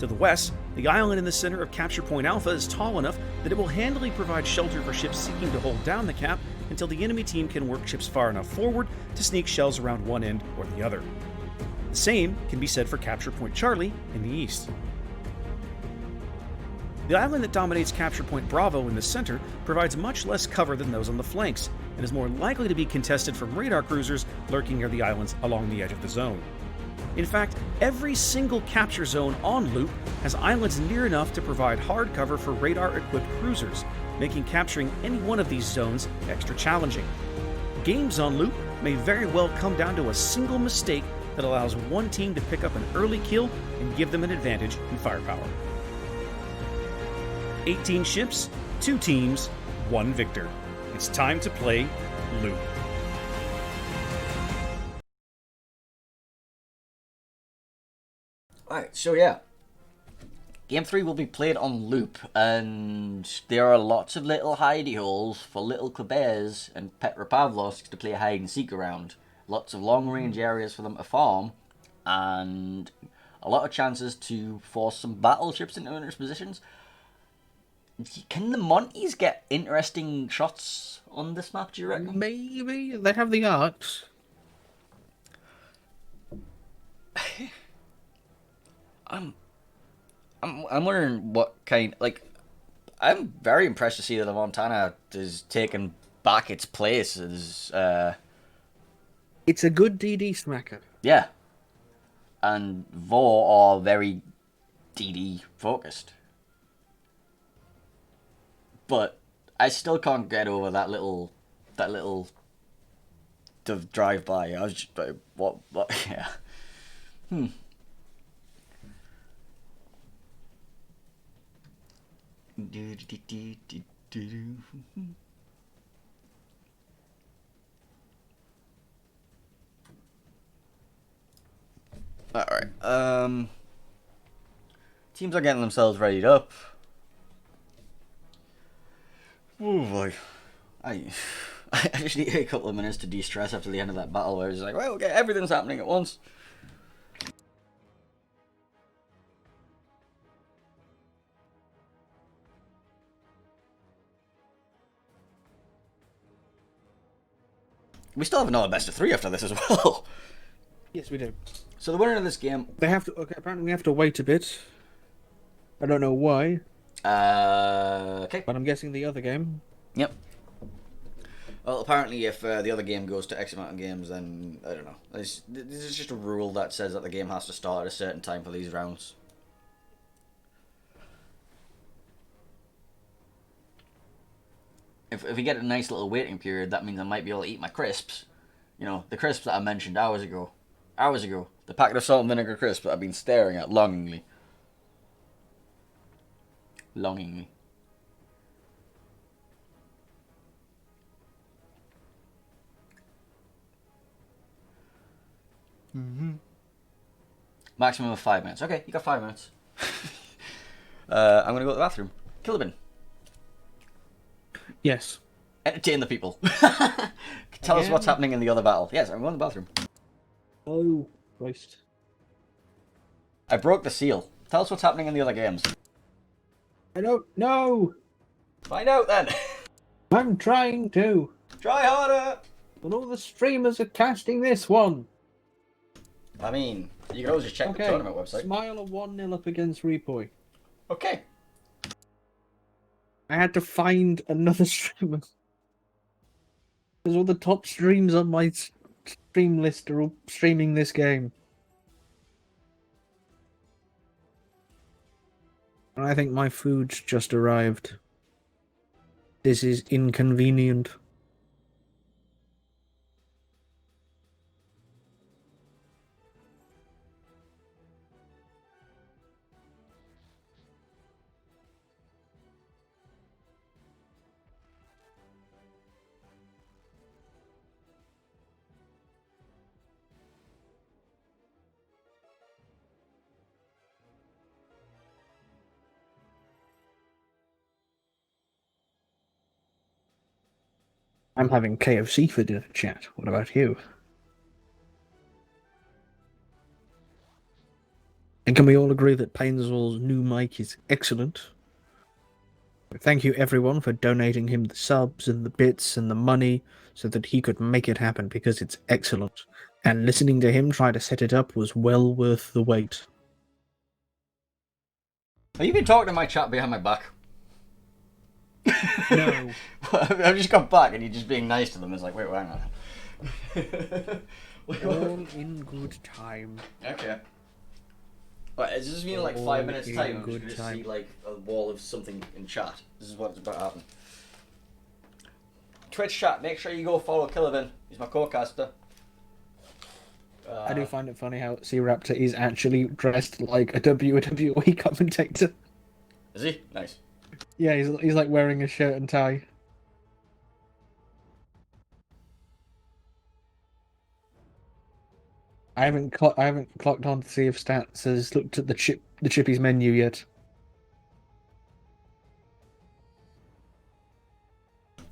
To the west, the island in the center of Capture Point Alpha is tall enough that it will handily provide shelter for ships seeking to hold down the cap until the enemy team can work ships far enough forward to sneak shells around one end or the other. The same can be said for Capture Point Charlie in the east. The island that dominates Capture Point Bravo in the center provides much less cover than those on the flanks, and is more likely to be contested from radar cruisers lurking near the islands along the edge of the zone. In fact, every single capture zone on Loop has islands near enough to provide hard cover for radar-equipped cruisers, making capturing any one of these zones extra challenging. Games on Loop may very well come down to a single mistake that allows one team to pick up an early kill and give them an advantage in firepower. 18 ships, 2 teams, 1 victor. It's time to play Loop. Alright, so yeah. Game 3 will be played on Loop, and there are lots of little hidey holes for little Killerbins and Petropavlovsk to play hide and seek around. Lots of long range areas for them to farm, and a lot of chances to force some battleships into interesting positions. Can the Monties get interesting shots on this map, do you reckon? Maybe. They have the arcs. I'm wondering what kind, like, I'm very impressed to see that the Montana is taking back its place as, It's a good DD smacker. yeah. And V0R are very DD focused. But I still can't get over that little drive-by. I was just like, what, yeah. Alright, teams are getting themselves readied up. Oh boy. I just need a couple of minutes to de-stress after the end of that battle where it's like, well, okay, everything's happening at once. We still have another best of 3 after this as well. Yes, we do. So the winner of this game... They have to... Okay, apparently we have to wait a bit. I don't know why. Okay. But I'm guessing the other game. Yep. Well, apparently, if the other game goes to X amount of games, then I don't know. This is just a rule that says that the game has to start at a certain time for these rounds. If we get a nice little waiting period, that means I might be able to eat my crisps. You know, the crisps that I mentioned hours ago. The packet of salt and vinegar crisps that I've been staring at longingly. Longingly. Maximum of 5 minutes. Okay, you got 5 minutes. I'm gonna go to the bathroom. Killerbin, Yes. entertain the people. Tell us what's happening in the other battle. Yes, I'm going to the bathroom. Oh, Christ. I broke the seal. Tell us what's happening in the other games. I don't know. Find out then. I'm trying to. Try harder. But all the streamers are casting this one. I mean, you can always just check the Okay. tournament website. Smile are 1-0 up against Repoy. Okay. I had to find another streamer. Because all the top streams on my stream list are all streaming this game. And I think my food's just arrived. This is inconvenient. I'm having KFC for dinner, chat. What about you? And can we all agree that Painswall's new mic is excellent? Thank you everyone for donating him the subs and the bits and the money so that he could make it happen, because it's excellent. And listening to him try to set it up was well worth the wait. Have you been talking to my chat behind my back? No. I've just got back and you're just being nice to them. It's like, wait, hang on. All in good time. Okay. Right, it's just been like All 5 minutes in time. I'm good just gonna time. see like a wall of something in chat. This is what's about to happen. Twitch chat, make sure you go follow Killerbin. He's my co-caster. I do find it funny how C-Raptor is actually dressed like a WWE commentator. Is he? Nice. Yeah, he's like wearing a shirt and tie. I haven't clocked on to see if Stats has looked at the Chippy's menu yet.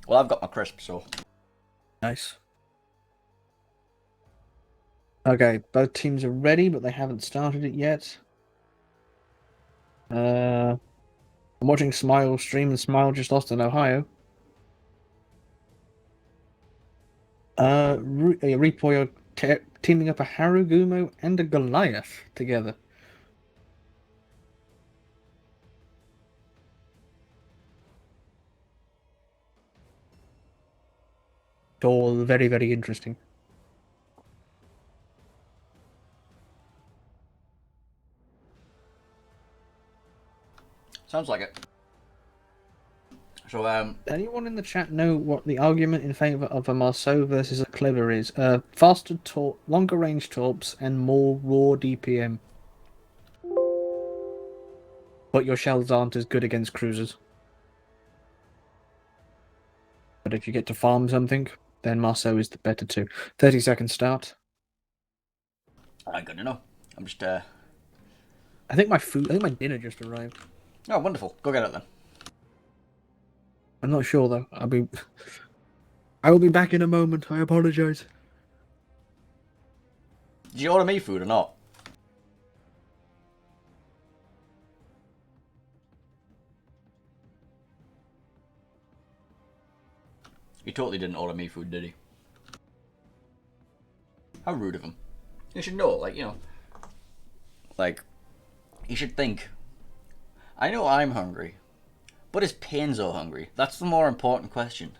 Well, I've got my crisp, so. Nice. Okay, both teams are ready, but they haven't started it yet. I'm watching Smile stream, and Smile just lost in Ohio. Repoy are teaming up a Harugumo and a Goliath together. All very, very interesting. Sounds like it. So, Anyone in the chat know what the argument in favour of a Marceau versus a Clever is? Faster longer range torps and more raw DPM. But your shells aren't as good against cruisers. But if you get to farm something, then Marceau is the better two. 30-second start. I'm good to know. I'm just, I think my dinner just arrived. Oh, wonderful. Go get it then. I'm not sure though. I will be back in a moment. I apologise. Did you order me food or not? He totally didn't order me food, did he? How rude of him. You should know, like, you know. Like, you should think. I know I'm hungry, But is Painzo hungry? That's the more important question.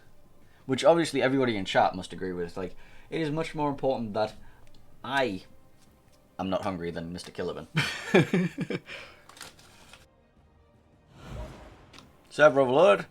Which obviously everybody in chat must agree with. Like, it is much more important that I am not hungry than Mr. Killerbin. Server overload.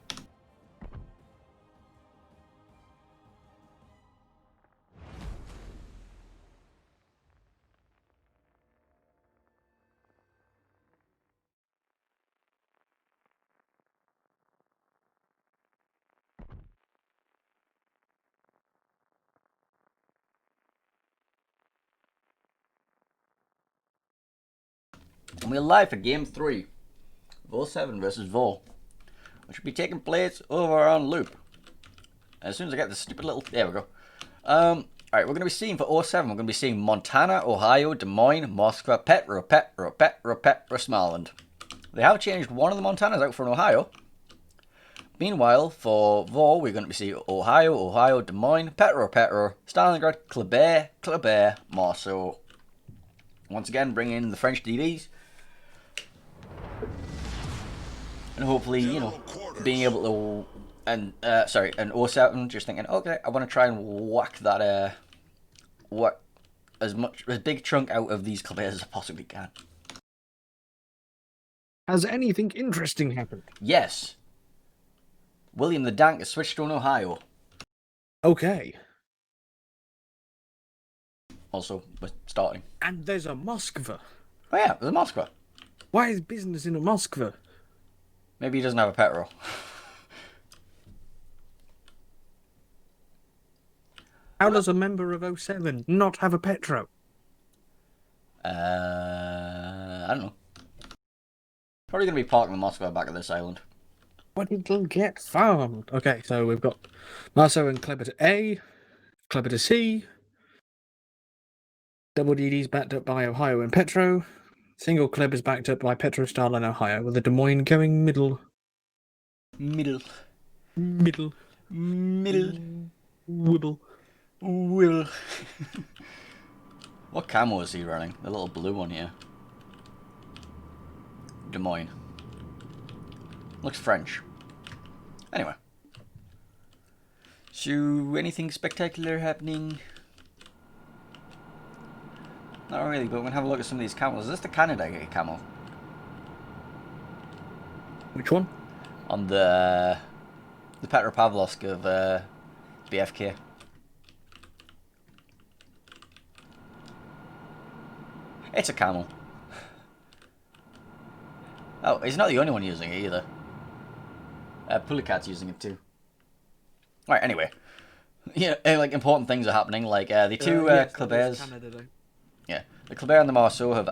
And we're live for Game 3 of 07 versus V0R, which will be taking place over on loop. As soon as I get this stupid little... There we go. Alright, we're going to be seeing for 07, we're going to be seeing Montana, Ohio, Des Moines, Moscow, Petro, Smaland. They have changed one of the Montanas out for an Ohio. Meanwhile, for V0R, we're going to be seeing Ohio, Des Moines, Petro, Stalingrad, Killerbin, Marceau. Once again, bring in the French DDs. And hopefully, you know, being able to, and 07, just thinking, okay, I want to try and whack that, as big chunk out of these Killerbins as I possibly can. Has anything interesting happened? Yes. William the Dank has switched to an Ohio. Okay. Also, we're starting. And there's a Moskva. Oh yeah, there's a Moskva. Why is business in a Moskva? Maybe he doesn't have a Petro. How does a member of 07 not have a Petro? I don't know. Probably going to be parking the Moskva back at this island. But it'll get farmed. Okay, so we've got Marceau and Killerbin to A, Killerbin to C, double DDs backed up by Ohio and Petro, single Killerbin backed up by Petro, Stalin, Ohio, with the Des Moines going middle. Middle. Wibble. What camo is he running? The little blue one here. Des Moines. Looks French. Anyway. So, anything spectacular happening? Not really, but we're going to have a look at some of these camos. Is this the Canada camo? Which one? On the Petropavlovsk of BFK. It's a camel. Oh, he's not the only one using it either. Pulikat's using it too. Right, anyway. Yeah, like important things are happening. Like the two Killerbins. Yeah, the Killerbin and the Marceau have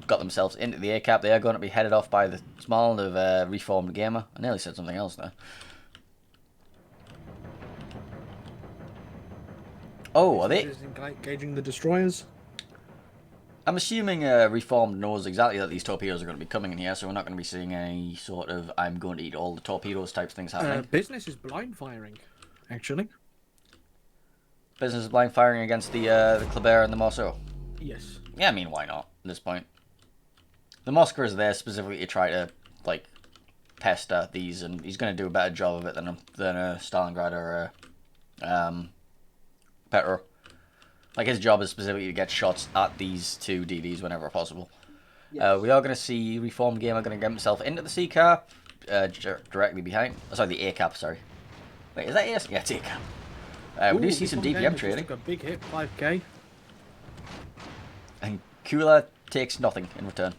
got themselves into the A-cap. They are going to be headed off by the small of Reformed Gamer. I nearly said something else there. Oh, are they engaging the destroyers? I'm assuming Reformed knows exactly that these torpedoes are going to be coming in here, so we're not going to be seeing any sort of I'm going to eat all the torpedoes type things happening. Business is blind firing, actually. Business is blind firing against the Killerbin and the Marceau. Yes. Yeah, I mean, why not at this point? The Moskva is there specifically to try to, like, pester these, and he's going to do a better job of it than a Stalingrad or a Petro. Like, his job is specifically to get shots at these two DDs whenever possible. Yes. We are going to see Reformed Gamer going to get himself into the C-cap, directly behind. Oh, sorry, the A-cap, sorry. Wait, is that A? Yeah, it's A-cap. We do see some DPM trading. Took a big hit, 5k. And Kula takes nothing in return.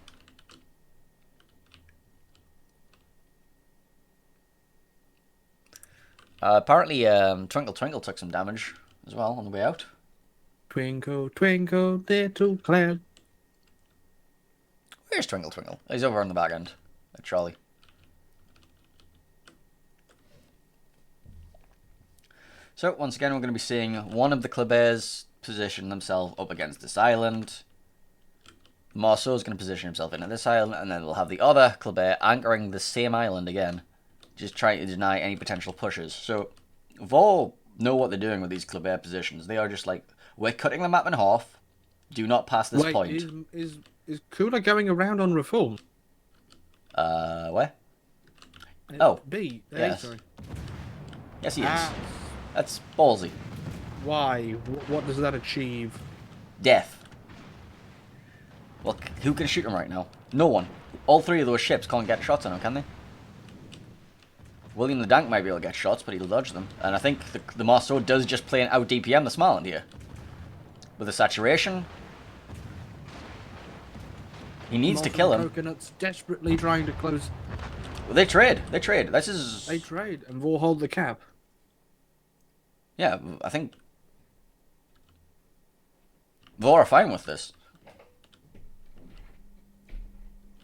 Apparently, Twinkle Twinkle took some damage as well on the way out. Twinkle, twinkle, little cloud. Where's Twinkle Twinkle? He's over on the back end at Charlie. So, once again, we're going to be seeing one of the Killerbins position themselves up against this island. Marceau is going to position himself into this island, and then we'll have the other Killerbin anchoring the same island again, just trying to deny any potential pushes. So, V0R know what they're doing with these Killerbin positions. They are just like, we're cutting the map in half. Do not pass this point. Is Kula going around on reform? Where? Oh, B. A, yes. sorry. Yes, he is. Ah. That's ballsy. Why? What does that achieve? Death. Well, who can shoot him right now? No one. All three of those ships can't get shots on him, can they? William the Dank might be able to get shots, but he'll dodge them. And I think the Marceau does just play an out DPM the Smarland here. With the saturation. He needs to kill him. Coconuts desperately trying to close. Well, they trade. They trade. This is... They trade and will hold the cap. Yeah, I think... V0R are fine with this.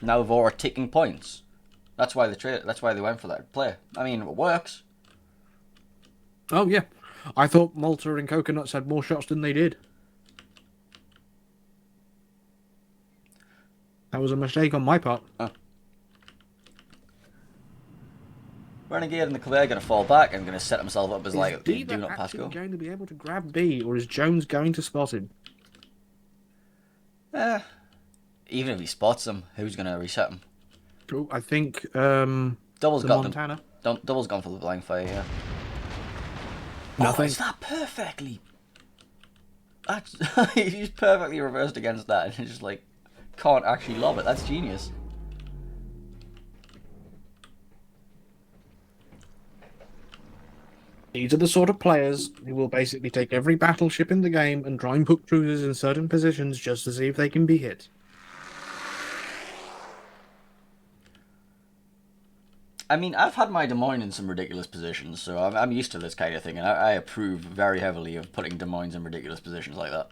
Now V0R are taking points. That's why they trade. That's why they went for that play. I mean, it works. Oh yeah, I thought Malta and Coconuts had more shots than they did. That was a mistake on my part. Oh. Renegade and the Killerbin are going to fall back and going to set himself up as like Is do Diva not pass actually go. going to be able to grab B, or is Jones going to spot him? Even if he spots him, who's going to reset him? Oh, I think Double's the got Montana. them. Double's gone for the blind fire, yeah. Nothing. Oh, is that perfectly? That's he's perfectly reversed against that, and he's just like can't actually lob it. That's genius. These are the sort of players who will basically take every battleship in the game and try and put cruisers in certain positions just to see if they can be hit. I mean, I've had my Des Moines in some ridiculous positions, so I'm used to this kind of thing, and I approve very heavily of putting Des Moines in ridiculous positions like that.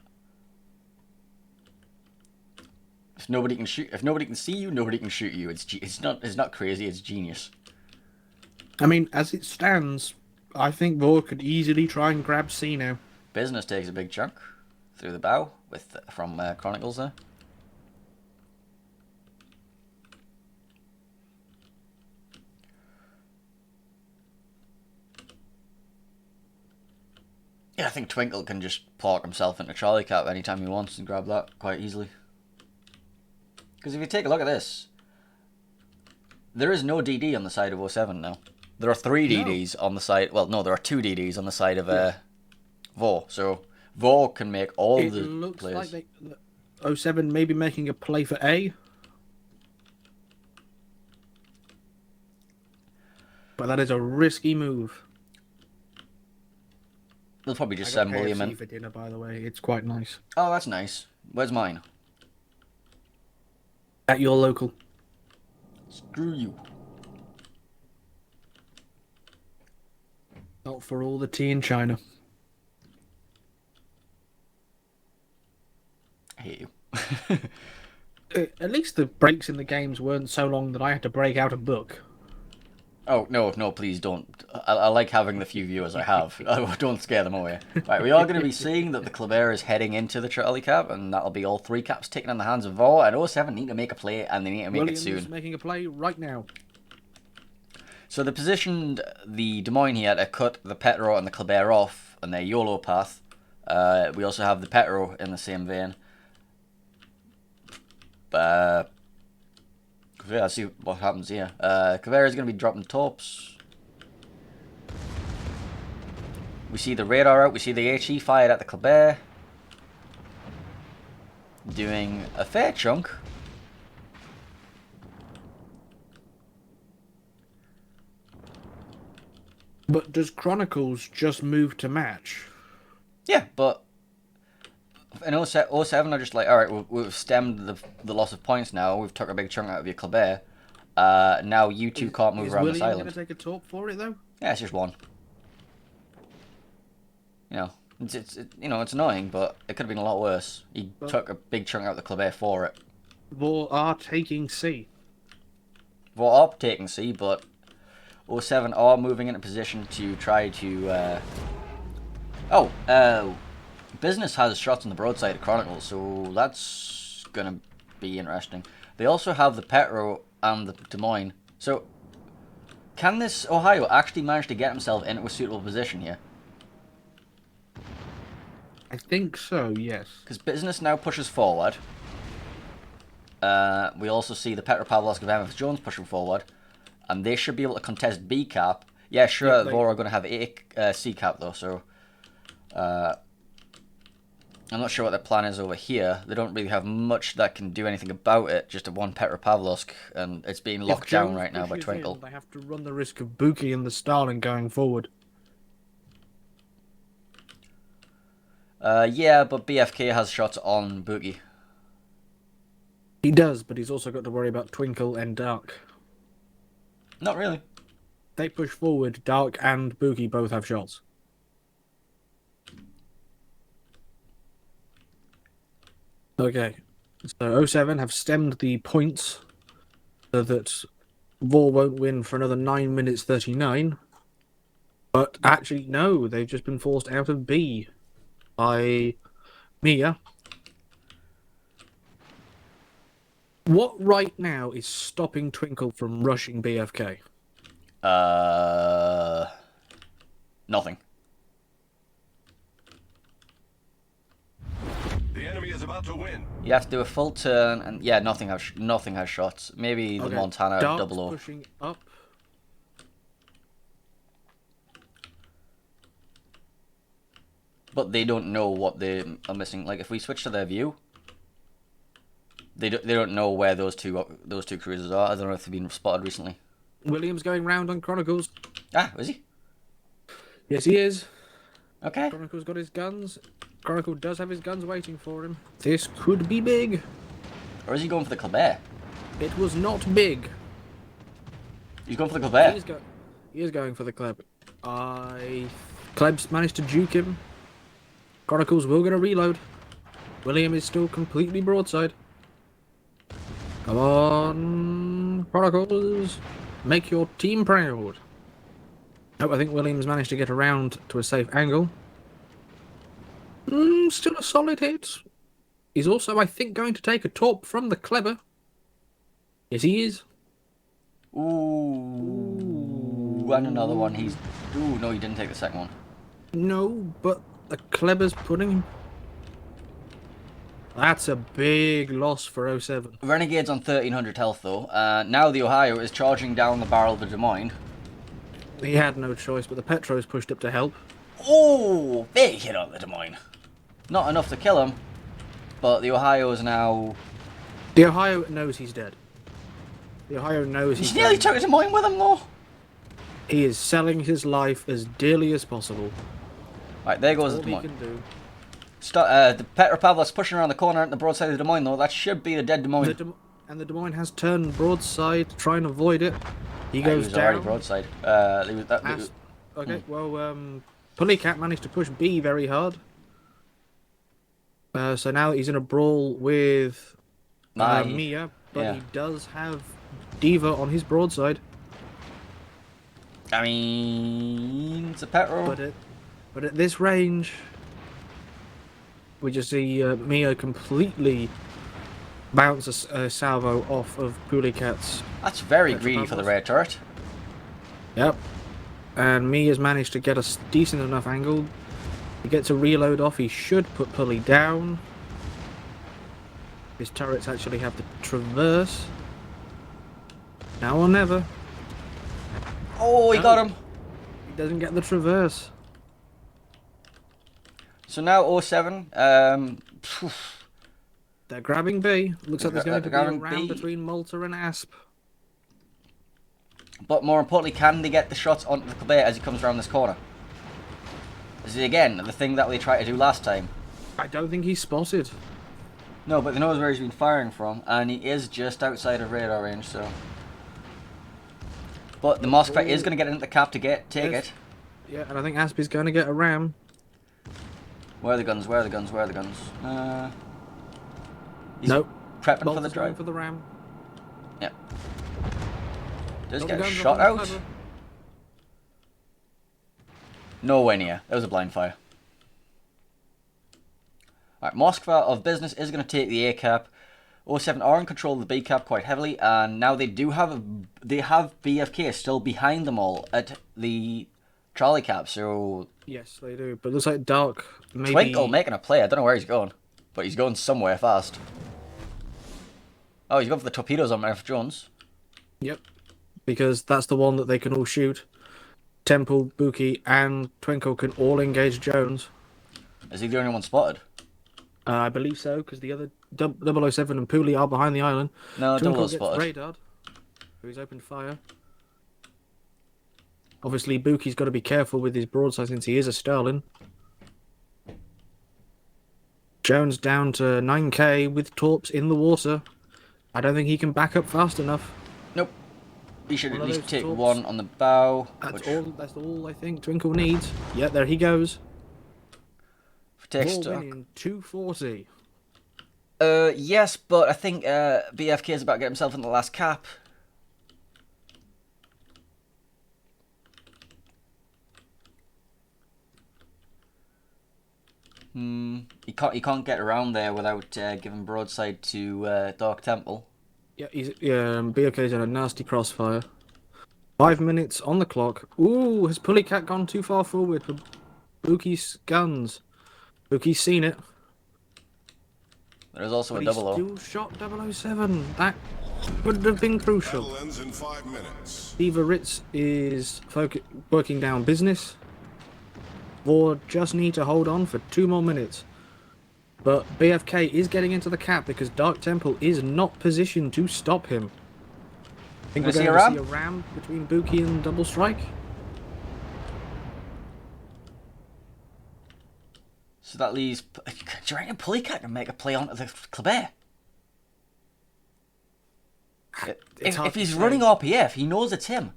If nobody can shoot, if nobody can see you, nobody can shoot you. It's not crazy. It's genius. I mean, as it stands, I think V0R could easily try and grab C now. Business takes a big chunk through the bow from Chronicles there. Yeah, I think Twinkle can just park himself into Charlie Cap anytime he wants and grab that quite easily. Because if you take a look at this, there is no DD on the side of 07 now. There are 3 DDs on the side. Well, no, there are 2 DDs on the side of V0R. So V0R can make all the plays. It looks like 07 may be making a play for A. But that is a risky move. They'll probably just send William in. for dinner, by the way. It's quite nice. Oh, that's nice. Where's mine? At your local. Screw you. Not for all the tea in China. I hate you. At least the breaks in the games weren't so long that I had to break out a book. Oh, no, please don't. I like having the few viewers I have. Don't scare them away. Right, we are going to be seeing that the Killerbin is heading into the Charlie Cap, and that'll be all 3 caps taken in the hands of V0R, and 07 need to make a play, and they need to make it soon. Williams making a play right now. So they positioned the Des Moines here to cut the Petro and the Killerbin off on their YOLO path. We also have the Petro in the same vein. Yeah, let's see what happens here. Killerbin is going to be dropping torps. We see the radar out. We see the HE fired at the Killerbin. Doing a fair chunk. But does Chronicles just move to match? Yeah, but in 07 are just like, alright, we've stemmed the loss of points now. We've took a big chunk out of your Killerbin. Now you two can't move around this island. Is William going to take a torp for it, though? Yeah, it's just one. You know, it's annoying, but it could have been a lot worse. He took a big chunk out of the Killerbin for it. V0R are taking C. V0R are taking C, but 07 are moving into position to try to... Business has shots on the broadside of Chronicles, so that's going to be interesting. They also have the Petro and the Des Moines. So, can this Ohio actually manage to get himself into a suitable position here? I think so, yes. Because Business now pushes forward. We also see the Petro Pavlovsk of MF Jones pushing forward. and they should be able to contest B cap. Yeah, sure. Yeah, V0R are going to have A C cap though, so I'm not sure what their plan is over here. They don't really have much that can do anything about it. Just a one Petropavlovsk, and it's being locked down right now by Twinkle. They have to run the risk of Buki and the Stalin going forward. Yeah, but BFK has shots on Buki. He does, but he's also got to worry about Twinkle and Dark. Not really. They push forward, Dark and Buki both have shots. Okay, so 07 have stemmed the points so that V0R won't win for another 9 minutes 39. But actually, no, they've just been forced out of B by Mia. What right now is stopping Twinkle from rushing BFK? Nothing. The enemy is about to win. You have to do a full turn, and yeah, nothing has shots. Maybe the Montana Dark's double O. pushing up. But they don't know what they are missing. Like if we switch to their view, they don't know where those two cruisers are. I don't know if they've been spotted recently. Williams going round on Chronicles. Ah, is he? Yes, he is. Okay. Chronicle's got his guns. Chronicle does have his guns waiting for him. This could be big. Or is he going for the Killerbin? It was not big. He's going for the Killerbin. He is going for the Kleb. Kleb's managed to juke him. Chronicles will get a reload. William is still completely broadside. Come on, Chronicles. Make your team proud. Oh, I think Williams managed to get around to a safe angle. Still a solid hit. He's also, I think, going to take a torp from the Clever. Yes, he is. Ooh. And another one. Ooh, no, he didn't take the second one. No, but the Clever's putting him. That's a big loss for 07. Renegade's on 1300 health though. Now the Ohio is charging down the barrel of the Des Moines. He had no choice, but the Petro's pushed up to help. Oh, big hit on the Des Moines. Not enough to kill him, but the Ohio is now... The Ohio knows he's dead. The Ohio knows he's He's nearly dead. took a Des Moines with him though. He is selling his life as dearly as possible. Right, there goes All the Des he Moines. can do. The Petropavlov's pushing around the corner at the broadside of the Des Moines though. That should be the dead Des Moines. And the Des Moines has turned broadside to try and avoid it. He He goes was down. already broadside. Okay, well, Pullycat managed to push B very hard. So now he's in a brawl with Mia, but he does have Diva on his broadside. I mean, it's a Petro. But at this range, we just see Mia completely bounce a salvo off of Pullycat's. That's very greedy for the red turret. Yep. And Mia's managed to get a decent enough angle. He gets a reload off. He should put Pulley down. His turrets actually have the traverse. Now or never. Oh, he got him. He doesn't get the traverse. So now 07. They're grabbing B. Looks like there's going to be a grabbing round B. between Malta and Asp. But more importantly, can they get the shots onto the Killerbin as he comes around this corner? This is again the thing that they tried to do last time. I don't think he's spotted. No, but they knows where he's been firing from, and he is just outside of radar range, so... But the Moskva is going to get into the cap to take it. Yeah, and I think Asp is going to get a ram. Where are the guns? Where are the guns? Where are the guns? He's Nope. prepping for the Malta's going drive. for the ram. Yeah. Does Got get the a guns shot on the out? Clever. Nowhere near. That was a blind fire. Alright, Moskva of Business is going to take the A cap. 07 are in control of the B cap quite heavily, and now they have BFK still behind them all at the Charlie cap, so... Yes, they do. But it looks like Dark maybe... Twinkle making a play. I don't know where he's going, but he's going somewhere fast. Oh, he's going for the torpedoes on F. Jones. Yep. because that's the one that they can all shoot. Temple, Buki, and Twinkle can all engage Jones. Is he the only one spotted? I believe so, because the other 007 and Pooley are behind the island. No, Twinkle 00 gets spotted. radared, so he's opened fire. Obviously, Buki's got to be careful with his broadside since he is a Sterling. Jones down to 9k with torps in the water. I don't think he can back up fast enough. Nope. He should One at of least those take torps. one on the bow. That's all I think Twinkle needs. Yeah, there he goes. Takes Ball winning 240. yes, but I think BFK is about to get himself in the last cap. He can't get around there without giving broadside to Dark Temple. Yeah, BFK's in a nasty crossfire. 5 minutes on the clock. Ooh, has Pullycat gone too far forward for Buki's guns? Buki's seen it. There's also But a he's double O. still shot 007. That would have been crucial. Battle ends in 5 minutes. Eva Ritz is working down business. Vor just need to hold on for 2 more minutes. But BFK is getting into the cap because Dark Temple is not positioned to stop him. I think we're Gonna going see to a see a ram between Buki and Double Strike. So that leaves. Do you reckon Pullycat can make a play onto the Kleber? If he's running RPF, he knows it's him.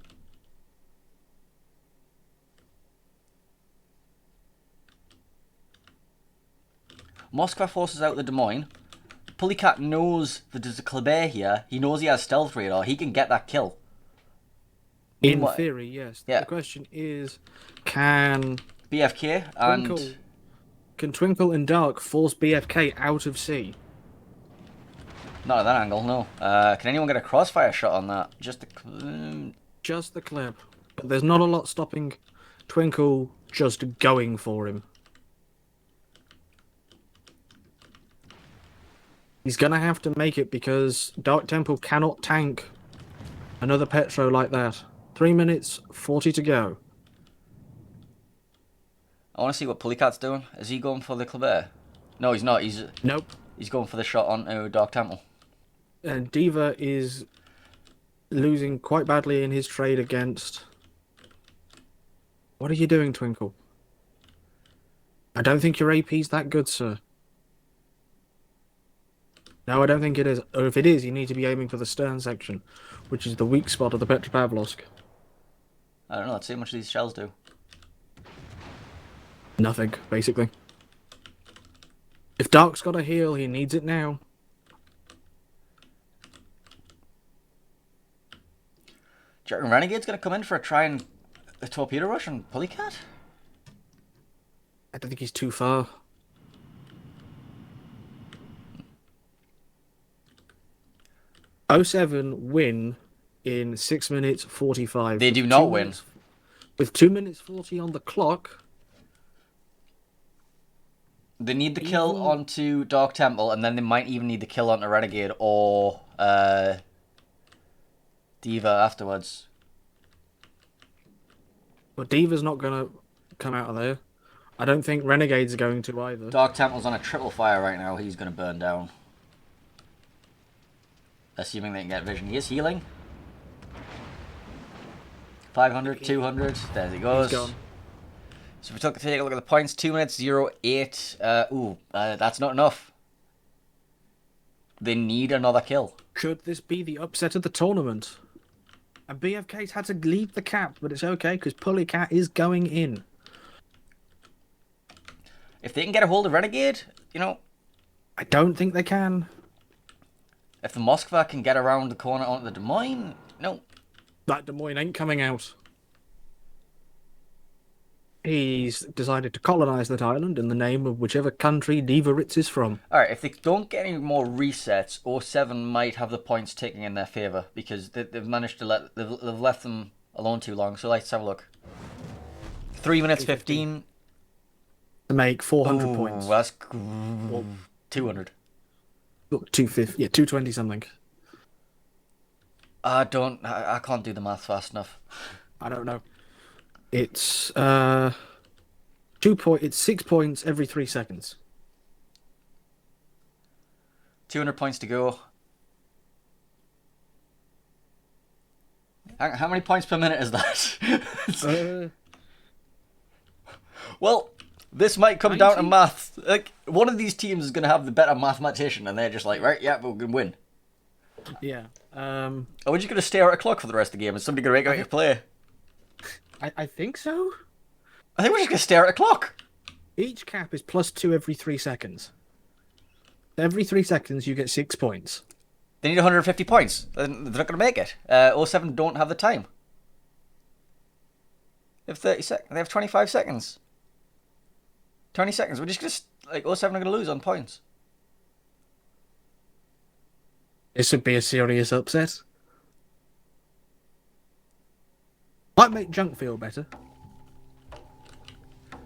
Moskva forces out the Des Moines. Pullycat knows that there's a Kleber here. He knows he has stealth radar. He can get that kill. In theory, yes. Yeah. The question is, can BFK and Twinkle and Dark force BFK out of sea? not at that angle, no. Can anyone get a crossfire shot on that? Just Just the clip. But there's not a lot stopping Twinkle just going for him. He's gonna have to make it because Dark Temple cannot tank another Petro like that. 3 minutes, 40 to go. I want to see what Pullycat's doing. Is he going for the Kleber? No, he's not. Nope. He's going for the shot onto Dark Temple. And Diva is losing quite badly in his trade against... What are you doing, Twinkle? I don't think your AP's that good, sir. No, I don't think it is. Or if it is, you need to be aiming for the stern section, which is the weak spot of the Petropavlovsk. I don't know. Let's see how much these shells do. Nothing, basically. If Dark's got a heal, he needs it now. Do you reckon Renegade's going to come in for a torpedo rush on Pullycat? I don't think he's too far. '07 win in 6 minutes 45. They do not win. With 2 minutes 40 on the clock. They need the kill onto Dark Temple, and then they might even need the kill onto Renegade or Diva afterwards. But Diva's not going to come out of there. I don't think Renegade's going to either. Dark Temple's on a triple fire right now. He's going to burn down. Assuming they can get vision. He is healing. 500, 200. There he goes. He's gone. So if we take a look at the points, 2 minutes, 08. That's not enough. They need another kill. Could this be the upset of the tournament? And BFK's had to leave the cap, but it's okay because Pullycat is going in. If they can get a hold of Renegade, you know. I don't think they can. If the Moskva can get around the corner onto the Des Moines, no. That Des Moines ain't coming out. He's decided to colonize that island in the name of whichever country Diva Ritz is from. Alright, if they don't get any more resets, 07 might have the points ticking in their favour because they've managed to they've left them alone too long. So let's have a look. 3 minutes 15. To make 400 points. That's 200. 250, yeah, 220 something. I can't do the math fast enough. I don't know. It's 6 points every 3 seconds. 200 points to go. How many points per minute is that? Well, this might come 90? down to math. Like, one of these teams is going to have the better mathematician, and they're just like, right, yeah, we're going to win. Yeah. Are we just going to stare at a clock for the rest of the game? Is somebody going to make out your play? I think so. I think we're just going to stare at a clock. Each cap is +2 every 3 seconds. Every 3 seconds, you get 6 points. They need 150 points. They're not going to make it. 07 don't have the time. They have 30 seconds. They have 25 seconds. 20 seconds. We're just going to... Like, 07 are going to lose on points. This would be a serious upset. Might make Junk feel better.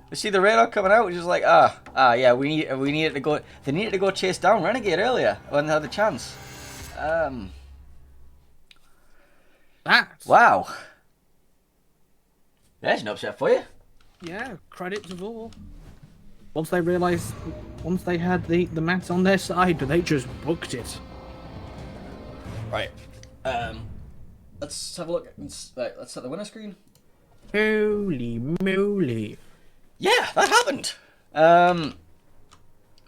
We see the radar coming out, which is like, yeah, we need it to go. They needed to go chase down Renegade earlier when they had the chance. Wow. There's an upset for you. Yeah, credit to V0R. Once they realised, once they had the mats on their side, they just booked it. Right. Let's have a look. Let's set the winner screen. Holy moly. Yeah, that happened.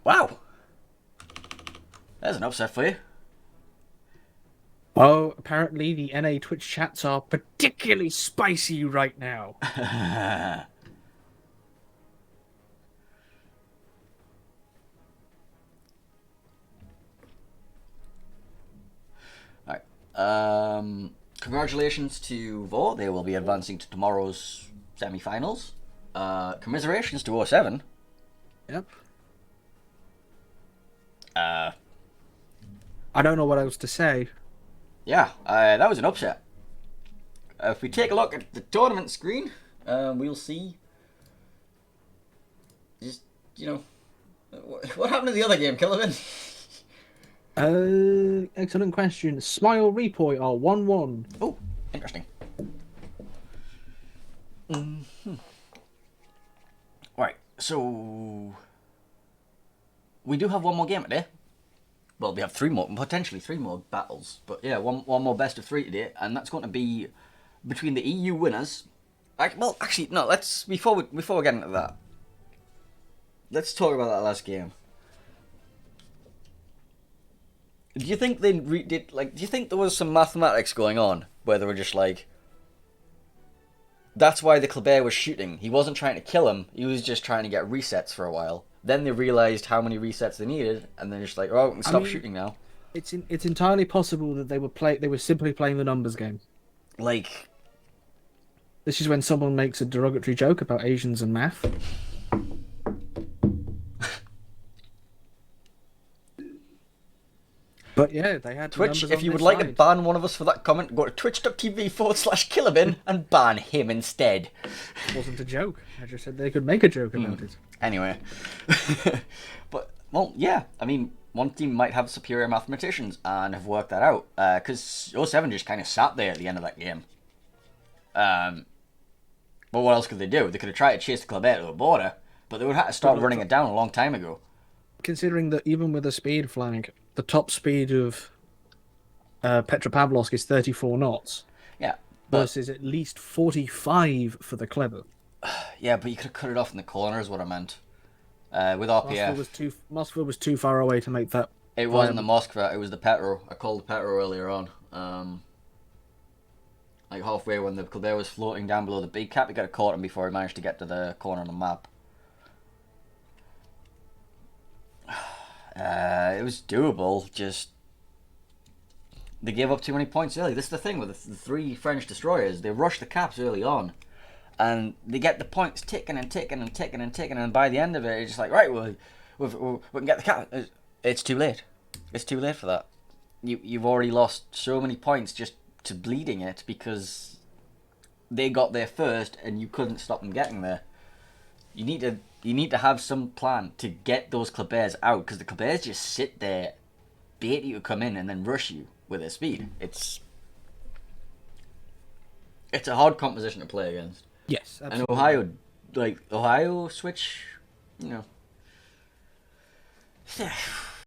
Wow. There's an upset for you. Oh, apparently the NA Twitch chats are particularly spicy right now. Alright. Congratulations to V0R. They will be advancing to tomorrow's semi-finals. Commiserations to 07. Yep. Uh, I don't know what else to say. Yeah, that was an upset. If we take a look at the tournament screen, we'll see. Just, you know, what happened to the other game, Killerbin? Excellent question. Smile Repoy are 1-1. Oh, interesting. Right, so we do have one more game today. Well, we have potentially three more battles, but yeah, one more best of 3 today, and that's going to be between the EU winners. Well, actually, no. Before we get into that, let's talk about that last game. Do you think they did? Like, do you think there was some mathematics going on where they were just like, that's why the Killerbin was shooting. He wasn't trying to kill him. He was just trying to get resets for a while. Then they realized how many resets they needed, and they're just like, "Oh, we can stop shooting now." It's entirely possible that they were simply playing the numbers game. Like, this is when someone makes a derogatory joke about Asians and math. But yeah, they had Twitch. If you would like to ban one of us for that comment, go to twitch.tv/Killerbin and ban him instead. It wasn't a joke. I just said they could make a joke about it. Anyway. But, well, yeah. I mean, one team might have superior mathematicians and have worked that out. Because 07 just kind of sat there at the end of that game. But what else could they do? They could have tried to chase the Killerbin to the border, but they would have to start running it down a long time ago. Considering that even with a speed flag, the top speed of Petropavlovsk is 34 knots. Yeah. Versus at least 45 for the Clever. Yeah, but you could have cut it off in the corner is what I meant. With RPF. Moskva was too far away to make that. It wasn't the Moskva, it was the Petro. I called the Petro earlier on. Like halfway when the Killerbin was floating down below the big cap, he got caught him before he managed to get to the corner on the map. It was doable, just they gave up too many points early. This is the thing with the 3 French destroyers. They rush the caps early on, and they get the points ticking and ticking and ticking and ticking, and by the end of it, it's just like, right, we can get the cap. It's too late. It's too late for that. You've already lost so many points just to bleeding it because they got there first, and you couldn't stop them getting there. You need to have some plan to get those Killerbins out, because the Killerbins just sit there, bait you to come in, and then rush you with their speed. It's it's a hard composition to play against. Yes, And absolutely. Ohio switch,